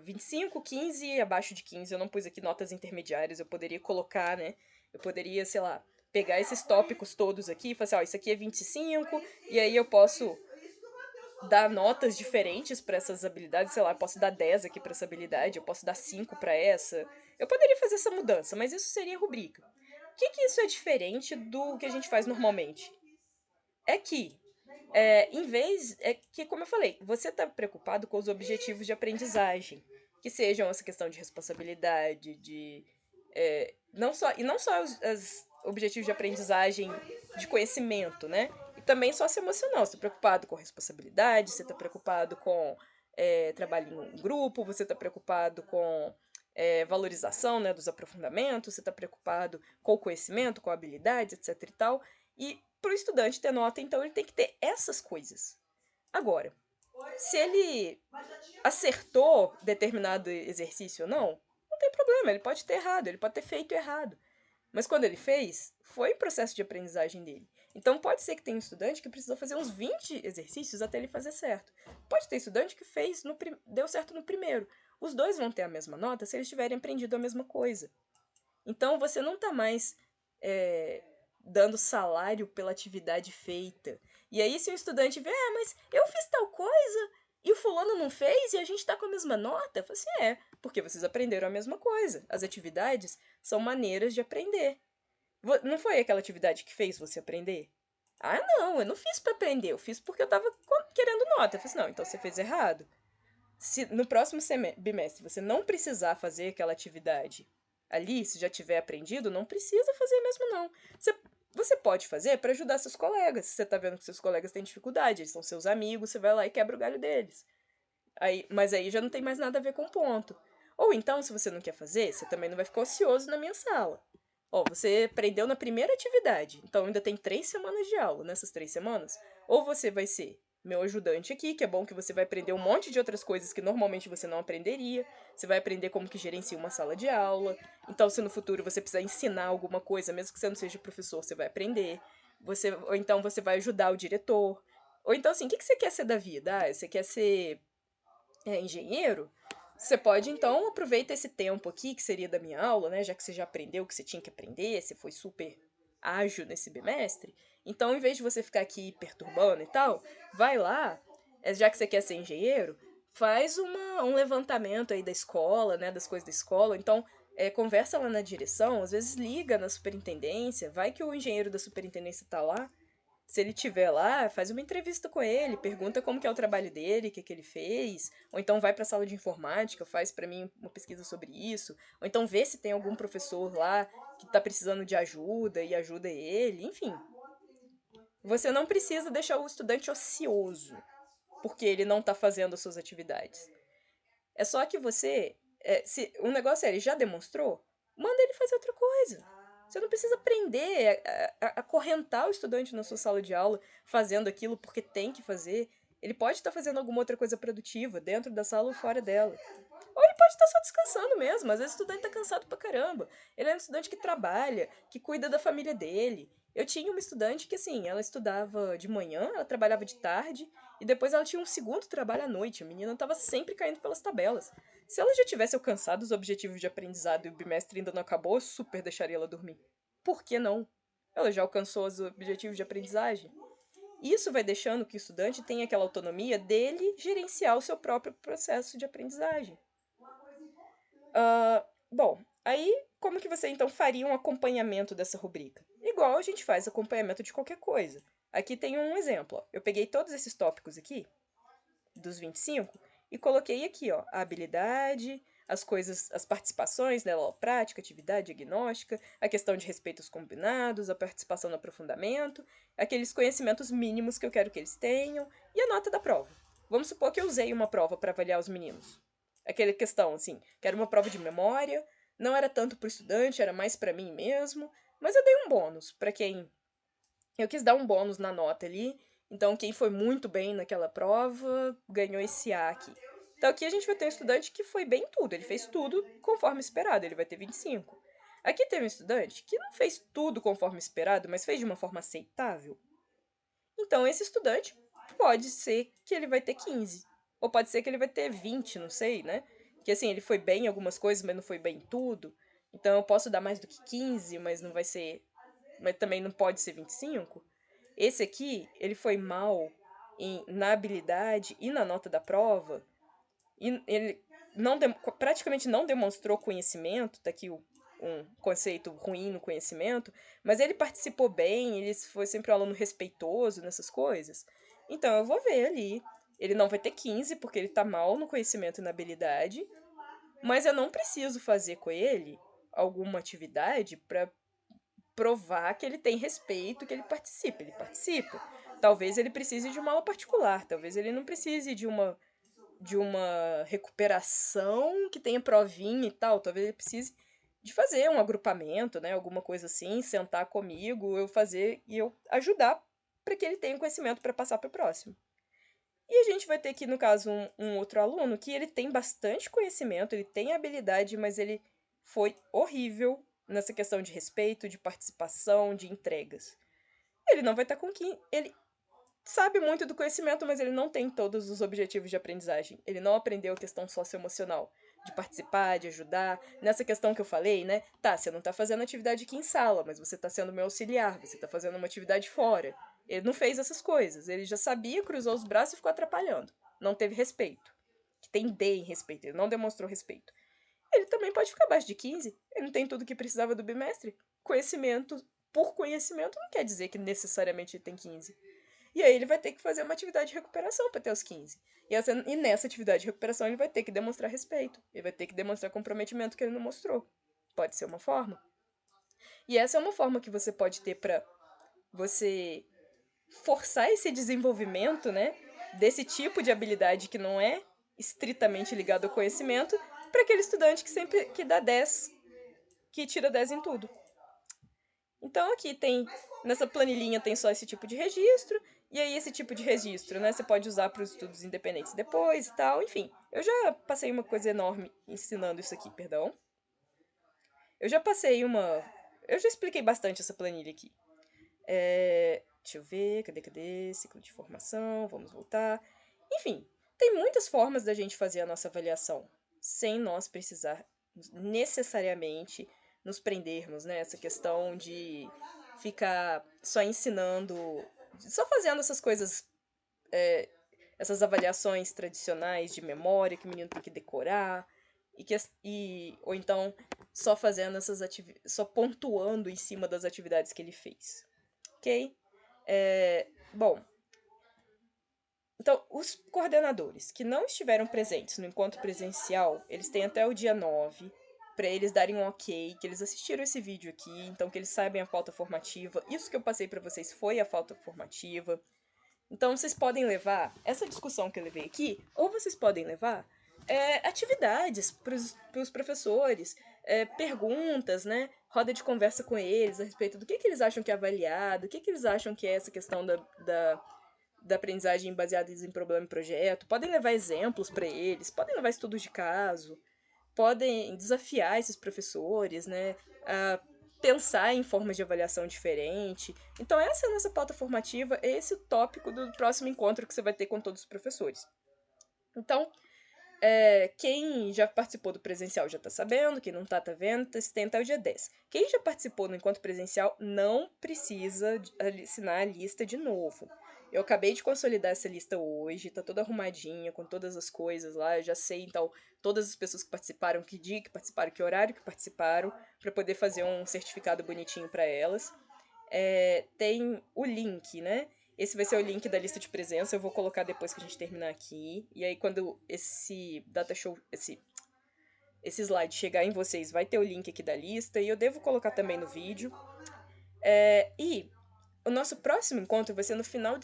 25, 15 e abaixo de 15. Eu não pus aqui notas intermediárias. Eu poderia colocar, né? Eu poderia, sei lá, pegar esses tópicos todos aqui e falar assim, isso aqui é 25, e aí eu posso dar notas diferentes para essas habilidades, sei lá, eu posso dar 10 aqui para essa habilidade, eu posso dar 5 para essa. Eu poderia fazer essa mudança, mas isso seria rubrica. O que isso é diferente do que a gente faz normalmente? É que em vez. É que, como eu falei, você está preocupado com os objetivos de aprendizagem, que sejam essa questão de responsabilidade, de. Não só os objetivos de aprendizagem de conhecimento, né? E também socioemocional. Você está preocupado com responsabilidade, você está preocupado com trabalho em grupo, você está preocupado com valorização, né, dos aprofundamentos, você está preocupado com o conhecimento, com habilidades, etc e tal. E para o estudante ter nota, então ele tem que ter essas coisas. Agora, se ele acertou determinado exercício ou não tem problema, ele pode ter errado, ele pode ter feito errado. Mas quando ele fez, foi o processo de aprendizagem dele. Então pode ser que tenha um estudante que precisou fazer uns 20 exercícios até ele fazer certo. Pode ter estudante que deu certo no primeiro. Os dois vão ter a mesma nota se eles tiverem aprendido a mesma coisa. Então você não está mais dando salário pela atividade feita. E aí se o estudante vê, mas eu fiz tal coisa e o fulano não fez e a gente está com a mesma nota, eu falo assim, porque vocês aprenderam a mesma coisa. As atividades são maneiras de aprender. Não foi aquela atividade que fez você aprender? Ah, não, eu não fiz pra aprender, eu fiz porque eu tava querendo nota. Eu falei assim, não, então você fez errado. Se no próximo bimestre você não precisar fazer aquela atividade ali, se já tiver aprendido, não precisa fazer mesmo não. Você pode fazer para ajudar seus colegas. Se você tá vendo que seus colegas têm dificuldade, eles são seus amigos, você vai lá e quebra o galho deles. Mas aí já não tem mais nada a ver com o ponto. Ou então, se você não quer fazer, você também não vai ficar ocioso na minha sala. Ó, você aprendeu na primeira atividade, então ainda tem 3 semanas de aula. Nessas 3 semanas, ou você vai ser meu ajudante aqui, que é bom que você vai aprender um monte de outras coisas que normalmente você não aprenderia. Você vai aprender como que gerencia uma sala de aula. Então, se no futuro você precisar ensinar alguma coisa, mesmo que você não seja professor, você vai aprender. Ou então você vai ajudar o diretor. Ou então, assim, o que você quer ser da vida? Ah, você quer ser engenheiro? Você pode, então, aproveitar esse tempo aqui, que seria da minha aula, né? Já que você já aprendeu o que você tinha que aprender, você foi super ágil nesse bimestre. Então, em vez de você ficar aqui perturbando e tal, vai lá, já que você quer ser engenheiro, faz um levantamento aí da escola, né? Das coisas da escola. Então, conversa lá na direção, às vezes liga na superintendência, vai que o engenheiro da superintendência tá lá. Se ele tiver lá, faz uma entrevista com ele, pergunta como que é o trabalho dele, o que que ele fez, ou então vai para a sala de informática, faz para mim uma pesquisa sobre isso, ou então vê se tem algum professor lá que está precisando de ajuda e ajuda ele, enfim. Você não precisa deixar o estudante ocioso, porque ele não está fazendo as suas atividades. É só que se o negócio ele já demonstrou, manda ele fazer outra coisa. Você não precisa aprender a acorrentar o estudante na sua sala de aula fazendo aquilo porque tem que fazer. Ele pode estar fazendo alguma outra coisa produtiva, dentro da sala ou fora dela. Ou ele pode estar só descansando mesmo. Às vezes o estudante está cansado pra caramba. Ele é um estudante que trabalha, que cuida da família dele. Eu tinha uma estudante que, assim, ela estudava de manhã, ela trabalhava de tarde, e depois ela tinha um segundo trabalho à noite. A menina estava sempre caindo pelas tabelas. Se ela já tivesse alcançado os objetivos de aprendizado e o bimestre ainda não acabou, eu super deixaria ela dormir. Por que não? Ela já alcançou os objetivos de aprendizagem. Isso vai deixando que o estudante tenha aquela autonomia dele gerenciar o seu próprio processo de aprendizagem. Bom, aí como que você então faria um acompanhamento dessa rubrica? Igual a gente faz acompanhamento de qualquer coisa. Aqui tem um exemplo. Ó. Eu peguei todos esses tópicos aqui, dos 25, e coloquei aqui, ó, a habilidade, as coisas, as participações, né, ó, prática, atividade, diagnóstica, a questão de respeito aos combinados, a participação no aprofundamento, aqueles conhecimentos mínimos que eu quero que eles tenham, e a nota da prova. Vamos supor que eu usei uma prova para avaliar os meninos. Aquela questão, assim, que era uma prova de memória, não era tanto para o estudante, era mais para mim mesmo, mas eu dei um bônus para quem. Eu quis dar um bônus na nota ali, então quem foi muito bem naquela prova ganhou esse A aqui. Então aqui a gente vai ter um estudante que foi bem em tudo, ele fez tudo conforme esperado, ele vai ter 25. Aqui tem um estudante que não fez tudo conforme esperado, mas fez de uma forma aceitável. Então esse estudante pode ser que ele vai ter 15. Ou pode ser que ele vai ter 20, não sei, né? Que assim, ele foi bem em algumas coisas, mas não foi bem em tudo. Então eu posso dar mais do que 15, mas não vai ser. Mas também não pode ser 25. Esse aqui, ele foi mal na habilidade e na nota da prova. E ele praticamente não demonstrou conhecimento. Tá aqui um conceito ruim no conhecimento, mas ele participou bem, ele foi sempre um aluno respeitoso nessas coisas. Então eu vou ver ali. Ele não vai ter 15 porque ele tá mal no conhecimento e na habilidade, mas eu não preciso fazer com ele alguma atividade para provar que ele tem respeito, que ele participa. Ele participa. Talvez ele precise de uma aula particular, talvez ele não precise de uma recuperação que tenha provinha e tal. Talvez ele precise de fazer um agrupamento, né? Alguma coisa assim, sentar comigo, eu fazer e eu ajudar para que ele tenha conhecimento para passar para o próximo. E a gente vai ter aqui, no caso, um outro aluno que ele tem bastante conhecimento, ele tem habilidade, mas ele foi horrível nessa questão de respeito, de participação, de entregas. Ele não vai estar com 15. Ele sabe muito do conhecimento, mas ele não tem todos os objetivos de aprendizagem. Ele não aprendeu a questão socioemocional, de participar, de ajudar. Nessa questão que eu falei, né? Tá, você não tá fazendo atividade aqui em sala, mas você tá sendo meu auxiliar, você tá fazendo uma atividade fora. Ele não fez essas coisas. Ele já sabia, cruzou os braços e ficou atrapalhando. Não teve respeito. Que tem D em respeito, ele não demonstrou respeito. Ele também pode ficar abaixo de 15. Ele não tem tudo que precisava do bimestre. Conhecimento por conhecimento não quer dizer que necessariamente ele tem 15. E aí ele vai ter que fazer uma atividade de recuperação para ter os 15. E nessa atividade de recuperação ele vai ter que demonstrar respeito. Ele vai ter que demonstrar comprometimento que ele não mostrou. Pode ser uma forma. E essa é uma forma que você pode ter para você forçar esse desenvolvimento, né, desse tipo de habilidade que não é estritamente ligado ao conhecimento, para aquele estudante que sempre que dá 10, que tira 10 em tudo. Então aqui tem, nessa planilhinha tem só esse tipo de registro, e aí esse tipo de registro, né, você pode usar para os estudos independentes depois e tal, enfim. Eu já passei uma coisa enorme ensinando isso aqui, perdão. Eu já passei uma... Eu já expliquei bastante essa planilha aqui. Deixa eu ver, cadê? Ciclo de formação, vamos voltar. Enfim, tem muitas formas da gente fazer a nossa avaliação, sem nós precisar necessariamente nos prendermos, né? Essa questão de ficar só ensinando, só fazendo essas coisas, essas avaliações tradicionais de memória que o menino tem que decorar, ou então só fazendo só pontuando em cima das atividades que ele fez. Ok? Bom, então, os coordenadores que não estiveram presentes no encontro presencial, eles têm até o dia 9 para eles darem um ok, que eles assistiram esse vídeo aqui, então que eles sabem a pauta formativa. Isso que eu passei para vocês foi a pauta formativa. Então, vocês podem levar essa discussão que eu levei aqui, ou vocês podem levar atividades para os professores, perguntas, né? Roda de conversa com eles a respeito do que eles acham que é avaliado, o que eles acham que é essa questão da aprendizagem baseada em problema e projeto. Podem levar exemplos para eles, podem levar estudos de caso, podem desafiar esses professores, né? A pensar em formas de avaliação diferente. Então, essa é a nossa pauta formativa, esse é o tópico do próximo encontro que você vai ter com todos os professores. Então, quem já participou do presencial já tá sabendo, quem não tá vendo, tem até o dia 10. Quem já participou do encontro presencial não precisa assinar a lista de novo. Eu acabei de consolidar essa lista hoje, tá toda arrumadinha, com todas as coisas lá. Eu já sei, então, todas as pessoas que participaram, que dia que participaram, que horário que participaram, para poder fazer um certificado bonitinho para elas. Tem o link, né? Esse vai ser o link da lista de presença, eu vou colocar depois que a gente terminar aqui. E aí, quando esse data show, esse slide chegar em vocês, vai ter o link aqui da lista. E eu devo colocar também no vídeo. E o nosso próximo encontro vai ser no final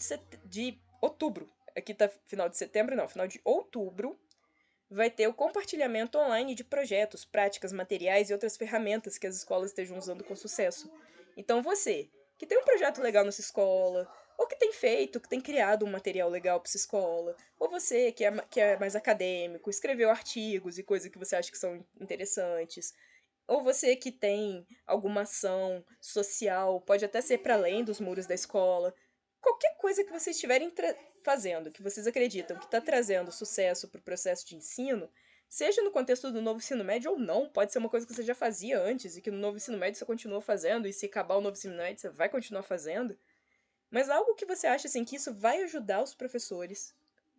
de outubro. Aqui tá final de setembro, não, final de outubro. Vai ter o compartilhamento online de projetos, práticas, materiais e outras ferramentas que as escolas estejam usando com sucesso. Então você, que tem um projeto legal na sua escola, ou que tem feito, que tem criado um material legal para sua escola, ou você que é mais acadêmico, escreveu artigos e coisas que você acha que são interessantes, ou você que tem alguma ação social, pode até ser para além dos muros da escola, qualquer coisa que vocês estiverem fazendo, que vocês acreditam que está trazendo sucesso para o processo de ensino, seja no contexto do novo ensino médio ou não, pode ser uma coisa que você já fazia antes e que no novo ensino médio você continua fazendo, e se acabar o novo ensino médio você vai continuar fazendo, mas algo que você acha assim que isso vai ajudar os professores,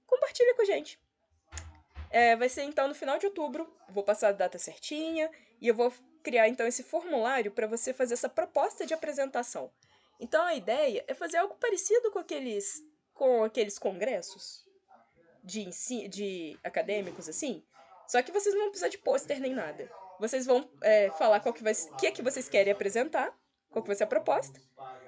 compartilha com a gente. Vai ser então no final de outubro, vou passar a data certinha e eu vou criar então esse formulário para você fazer essa proposta de apresentação. Então a ideia é fazer algo parecido com aqueles congressos de acadêmicos assim, só que vocês não vão precisar de pôster nem nada. Vocês vão falar que é que vocês querem apresentar, qual que vai ser a proposta.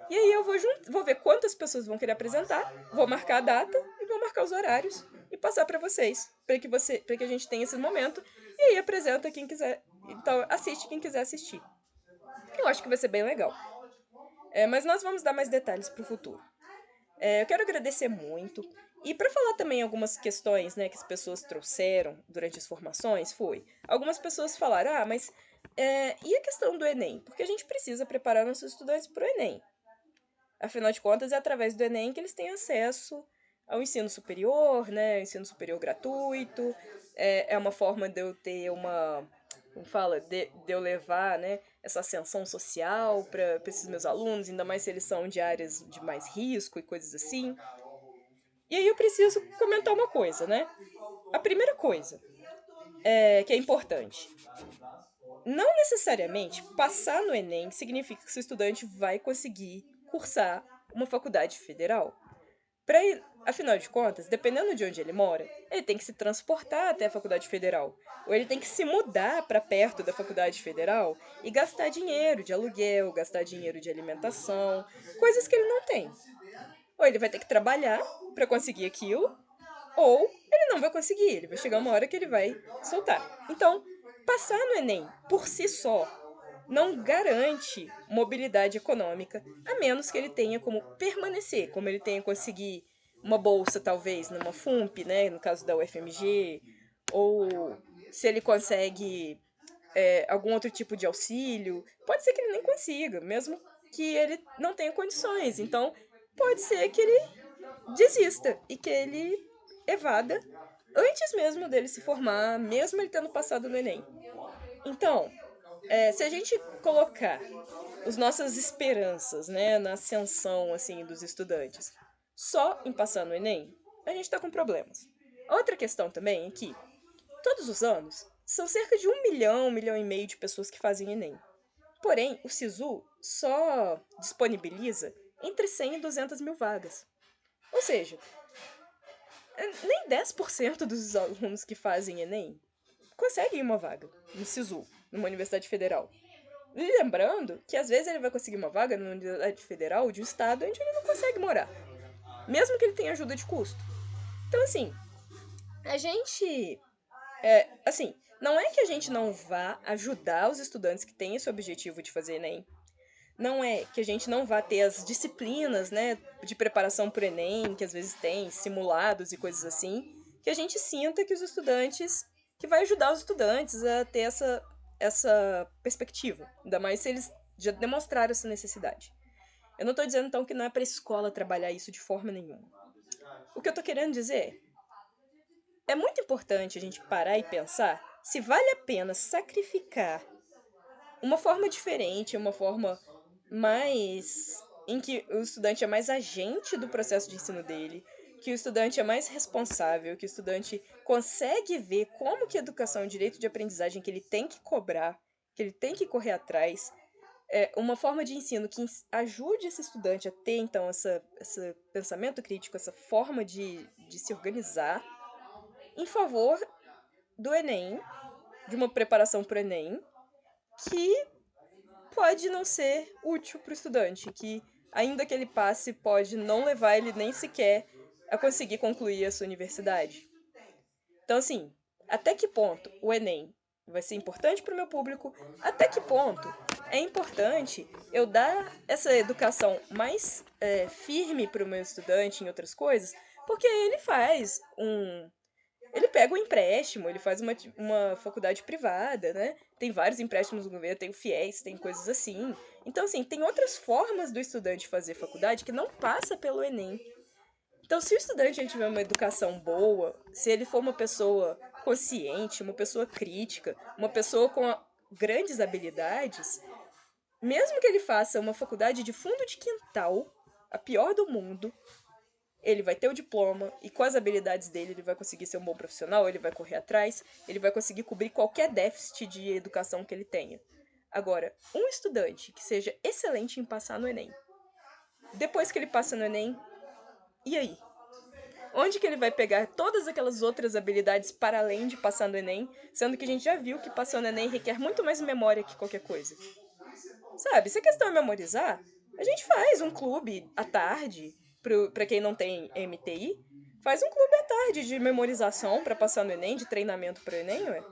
E aí eu vou ver quantas pessoas vão querer apresentar, vou marcar a data e vou marcar os horários e passar para vocês, para que a gente tenha esse momento e aí apresenta quem quiser. Então assiste quem quiser assistir. Eu acho que vai ser bem legal. Mas nós vamos dar mais detalhes para o futuro. Eu quero agradecer muito. E para falar também algumas questões, né, que as pessoas trouxeram durante as formações, algumas pessoas falaram, mas e a questão do Enem? Porque a gente precisa preparar nossos estudantes para o Enem. Afinal de contas, é através do Enem que eles têm acesso ao ensino superior, né? Ensino superior gratuito. É uma forma de eu ter uma. Como fala? De eu levar, né, essa ascensão social para esses meus alunos, ainda mais se eles são de áreas de mais risco e coisas assim. E aí eu preciso comentar uma coisa, né? A primeira coisa que é importante. não necessariamente passar no Enem significa que o estudante vai conseguir cursar uma faculdade federal. Afinal de contas, dependendo de onde ele mora, ele tem que se transportar até a faculdade federal. Ou ele tem que se mudar para perto da faculdade federal e gastar dinheiro de aluguel, gastar dinheiro de alimentação, coisas que ele não tem. Ou ele vai ter que trabalhar para conseguir aquilo, ou ele não vai conseguir, ele vai chegar uma hora que ele vai soltar. Então, passar no Enem por si só não garante mobilidade econômica, a menos que ele tenha como permanecer, como ele tenha conseguir uma bolsa, talvez, numa FUMP, né, no caso da UFMG, ou se ele consegue algum outro tipo de auxílio. Pode ser que ele nem consiga, mesmo que ele não tenha condições. Então, pode ser que ele desista e que ele evada antes mesmo dele se formar, mesmo ele tendo passado no Enem. Então, se a gente colocar as nossas esperanças, né, na ascensão assim dos estudantes, só em passar no Enem, a gente está com problemas. Outra questão também é que todos os anos são cerca de 1 milhão, 1 milhão e meio de pessoas que fazem Enem. Porém, o SISU só disponibiliza entre 100 e 200 mil vagas. Ou seja, nem 10% dos alunos que fazem Enem conseguem uma vaga no SISU, numa universidade federal. E lembrando que às vezes ele vai conseguir uma vaga numa universidade federal de um estado onde ele não consegue morar, mesmo que ele tenha ajuda de custo. Então, assim, a gente. Assim, não é que a gente não vá ajudar os estudantes que têm esse objetivo de fazer Enem. Não é que a gente não vá ter as disciplinas, né, de preparação para o Enem, que às vezes tem, simulados e coisas assim, que a gente sinta que os estudantes, que vai ajudar os estudantes a ter essa perspectiva. Ainda mais se eles já demonstraram essa necessidade. Eu não estou dizendo, então, que não é para a escola trabalhar isso de forma nenhuma. O que eu estou querendo dizer é muito importante a gente parar e pensar se vale a pena sacrificar uma forma diferente, uma forma mais em que o estudante é mais agente do processo de ensino dele, que o estudante é mais responsável, que o estudante consegue ver como que a educação é um direito de aprendizagem que ele tem que cobrar, que ele tem que correr atrás, uma forma de ensino que ajude esse estudante a ter, então, esse pensamento crítico, essa forma de se organizar em favor do Enem, de uma preparação para o Enem, que pode não ser útil para o estudante, que ainda que ele passe, pode não levar ele nem sequer a conseguir concluir a sua universidade. Então, assim, até que ponto o Enem vai ser importante para o meu público? Até que ponto é importante eu dar essa educação mais firme para o meu estudante em outras coisas? Porque ele pega um empréstimo, ele faz uma faculdade privada, né? Tem vários empréstimos do governo, tem o FIES, tem coisas assim. Então, assim, tem outras formas do estudante fazer faculdade que não passa pelo Enem. Então, se o estudante ele tiver uma educação boa, se ele for uma pessoa consciente, uma pessoa crítica, uma pessoa com grandes habilidades, mesmo que ele faça uma faculdade de fundo de quintal, a pior do mundo, ele vai ter o diploma e com as habilidades dele ele vai conseguir ser um bom profissional, ele vai correr atrás, ele vai conseguir cobrir qualquer déficit de educação que ele tenha. Agora, um estudante que seja excelente em passar no Enem, depois que ele passa no Enem, e aí? Onde que ele vai pegar todas aquelas outras habilidades para além de passar no Enem, sendo que a gente já viu que passar no Enem requer muito mais memória que qualquer coisa? Sabe, se a questão é memorizar, a gente faz um clube à tarde, para quem não tem MTI, faz um clube à tarde de memorização para passar no Enem, de treinamento para o Enem, ué.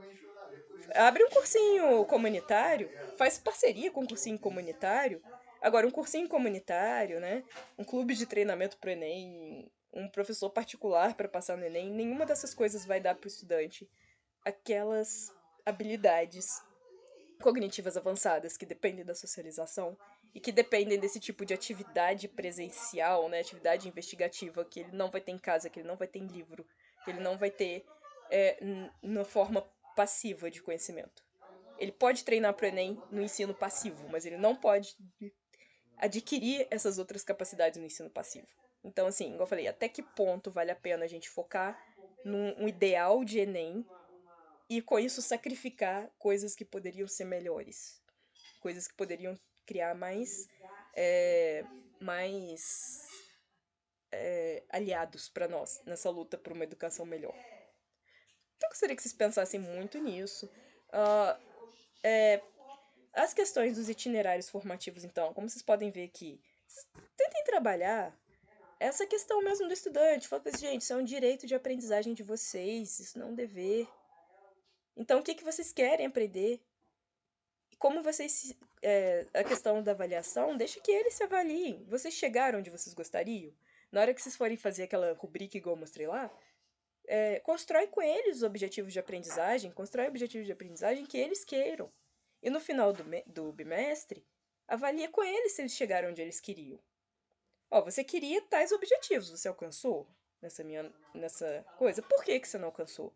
Abre um cursinho comunitário, faz parceria com um cursinho comunitário. Agora, um cursinho comunitário, né? Um clube de treinamento para o Enem, um professor particular para passar no Enem, nenhuma dessas coisas vai dar para o estudante aquelas habilidades cognitivas avançadas que dependem da socialização e que dependem desse tipo de atividade presencial, né, atividade investigativa que ele não vai ter em casa, que ele não vai ter em livro, que ele não vai ter na forma passiva de conhecimento. Ele pode treinar para o Enem no ensino passivo, mas ele não pode adquirir essas outras capacidades no ensino passivo. Então, assim, igual eu falei, até que ponto vale a pena a gente focar num ideal de Enem e com isso sacrificar coisas que poderiam ser melhores, coisas que poderiam criar é, mais aliados para nós nessa luta por uma educação melhor. Então, eu gostaria que vocês pensassem muito nisso. Uh, é, as questões dos itinerários formativos, então, como vocês podem ver aqui, tentem trabalhar essa questão mesmo do estudante. Fala assim, gente, isso é um direito de aprendizagem de vocês, isso não é um dever. Então, o que, que vocês querem aprender? Como vocês. A questão da avaliação, deixa que eles se avaliem. Vocês chegaram onde vocês gostariam? Na hora que vocês forem fazer aquela rubrica igual eu mostrei lá, constrói com eles os objetivos de aprendizagem, constrói objetivos de aprendizagem que eles queiram. E no final do bimestre, avalia com eles se eles chegaram onde eles queriam. Ó, você queria tais objetivos, você alcançou nessa coisa? Por que, que você não alcançou?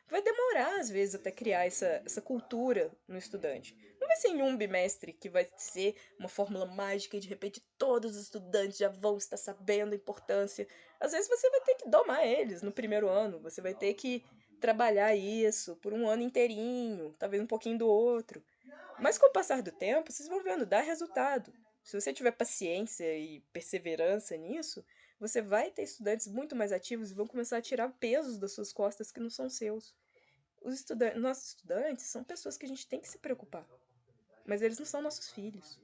Vai demorar, às vezes, até criar essa cultura no estudante. Não vai ser em um bimestre que vai ser uma fórmula mágica e de repente todos os estudantes já vão estar sabendo a importância. Às vezes você vai ter que domar eles no primeiro ano, você vai ter que trabalhar isso por um ano inteirinho, talvez um pouquinho do outro. Mas com o passar do tempo, vocês vão vendo, dá resultado. Se você tiver paciência e perseverança nisso, você vai ter estudantes muito mais ativos e vão começar a tirar pesos das suas costas que não são seus. Nossos estudantes são pessoas que a gente tem que se preocupar, mas eles não são nossos filhos.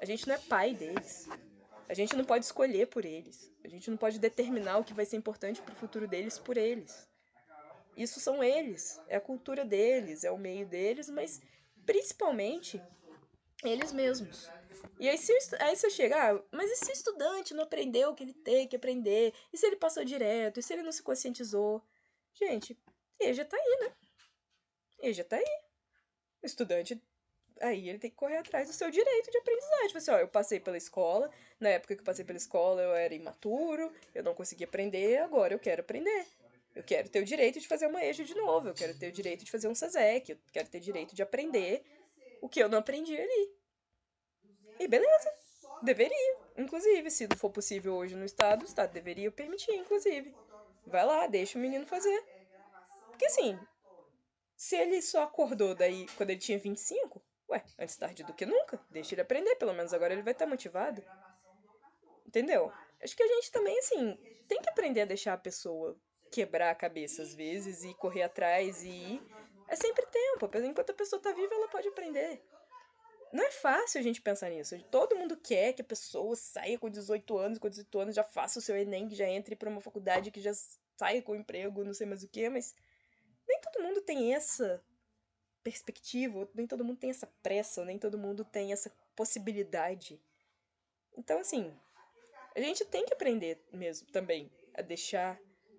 A gente não é pai deles. A gente não pode escolher por eles. A gente não pode determinar o que vai ser importante para o futuro deles por eles. Isso são eles, é a cultura deles, é o meio deles, mas principalmente eles mesmos. E aí, aí você chega, mas e se o estudante não aprendeu o que ele tem que aprender? E se ele passou direto? E se ele não se conscientizou? Gente, ele já tá aí, né? Ele já tá aí. O estudante, aí ele tem que correr atrás do seu direito de aprendizagem. Tipo assim, ó, eu passei pela escola, na época que eu passei pela escola eu era imaturo, eu não conseguia aprender, agora eu quero aprender. Eu quero ter o direito de fazer uma EJA de novo, eu quero ter o direito de fazer um SESEC, eu quero ter o direito de aprender o que eu não aprendi ali. E beleza, deveria. Inclusive, se não for possível hoje no estado, o estado deveria permitir, inclusive. Vai lá, deixa o menino fazer. Porque assim, se ele só acordou daí quando ele tinha 25, ué, antes tarde do que nunca. Deixa ele aprender, pelo menos agora ele vai estar motivado. Entendeu? Acho que a gente também, assim, tem que aprender a deixar a pessoa quebrar a cabeça às vezes e correr atrás e ir. É sempre tempo. Enquanto a pessoa tá viva, ela pode aprender. Não é fácil a gente pensar nisso. Todo mundo quer que a pessoa saia com 18 anos já faça o seu Enem, que já entre para uma faculdade, que já saia com emprego, não sei mais o que, mas nem todo mundo tem essa perspectiva, nem todo mundo tem essa pressa, nem todo mundo tem essa possibilidade. Então, assim, a gente tem que aprender mesmo também a deixar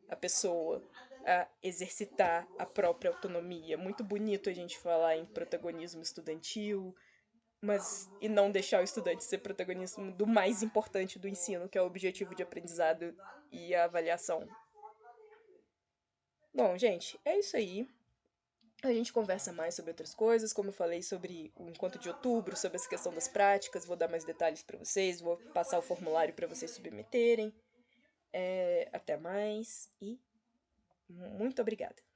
a pessoa a exercitar a própria autonomia. Muito bonito a gente falar em protagonismo estudantil, mas e não deixar o estudante ser protagonista do mais importante do ensino, que é o objetivo de aprendizado e a avaliação. Bom, gente, é isso aí. A gente conversa mais sobre outras coisas, como eu falei sobre o encontro de outubro, sobre essa questão das práticas, vou dar mais detalhes para vocês, vou passar o formulário para vocês submeterem. Até mais e muito obrigada.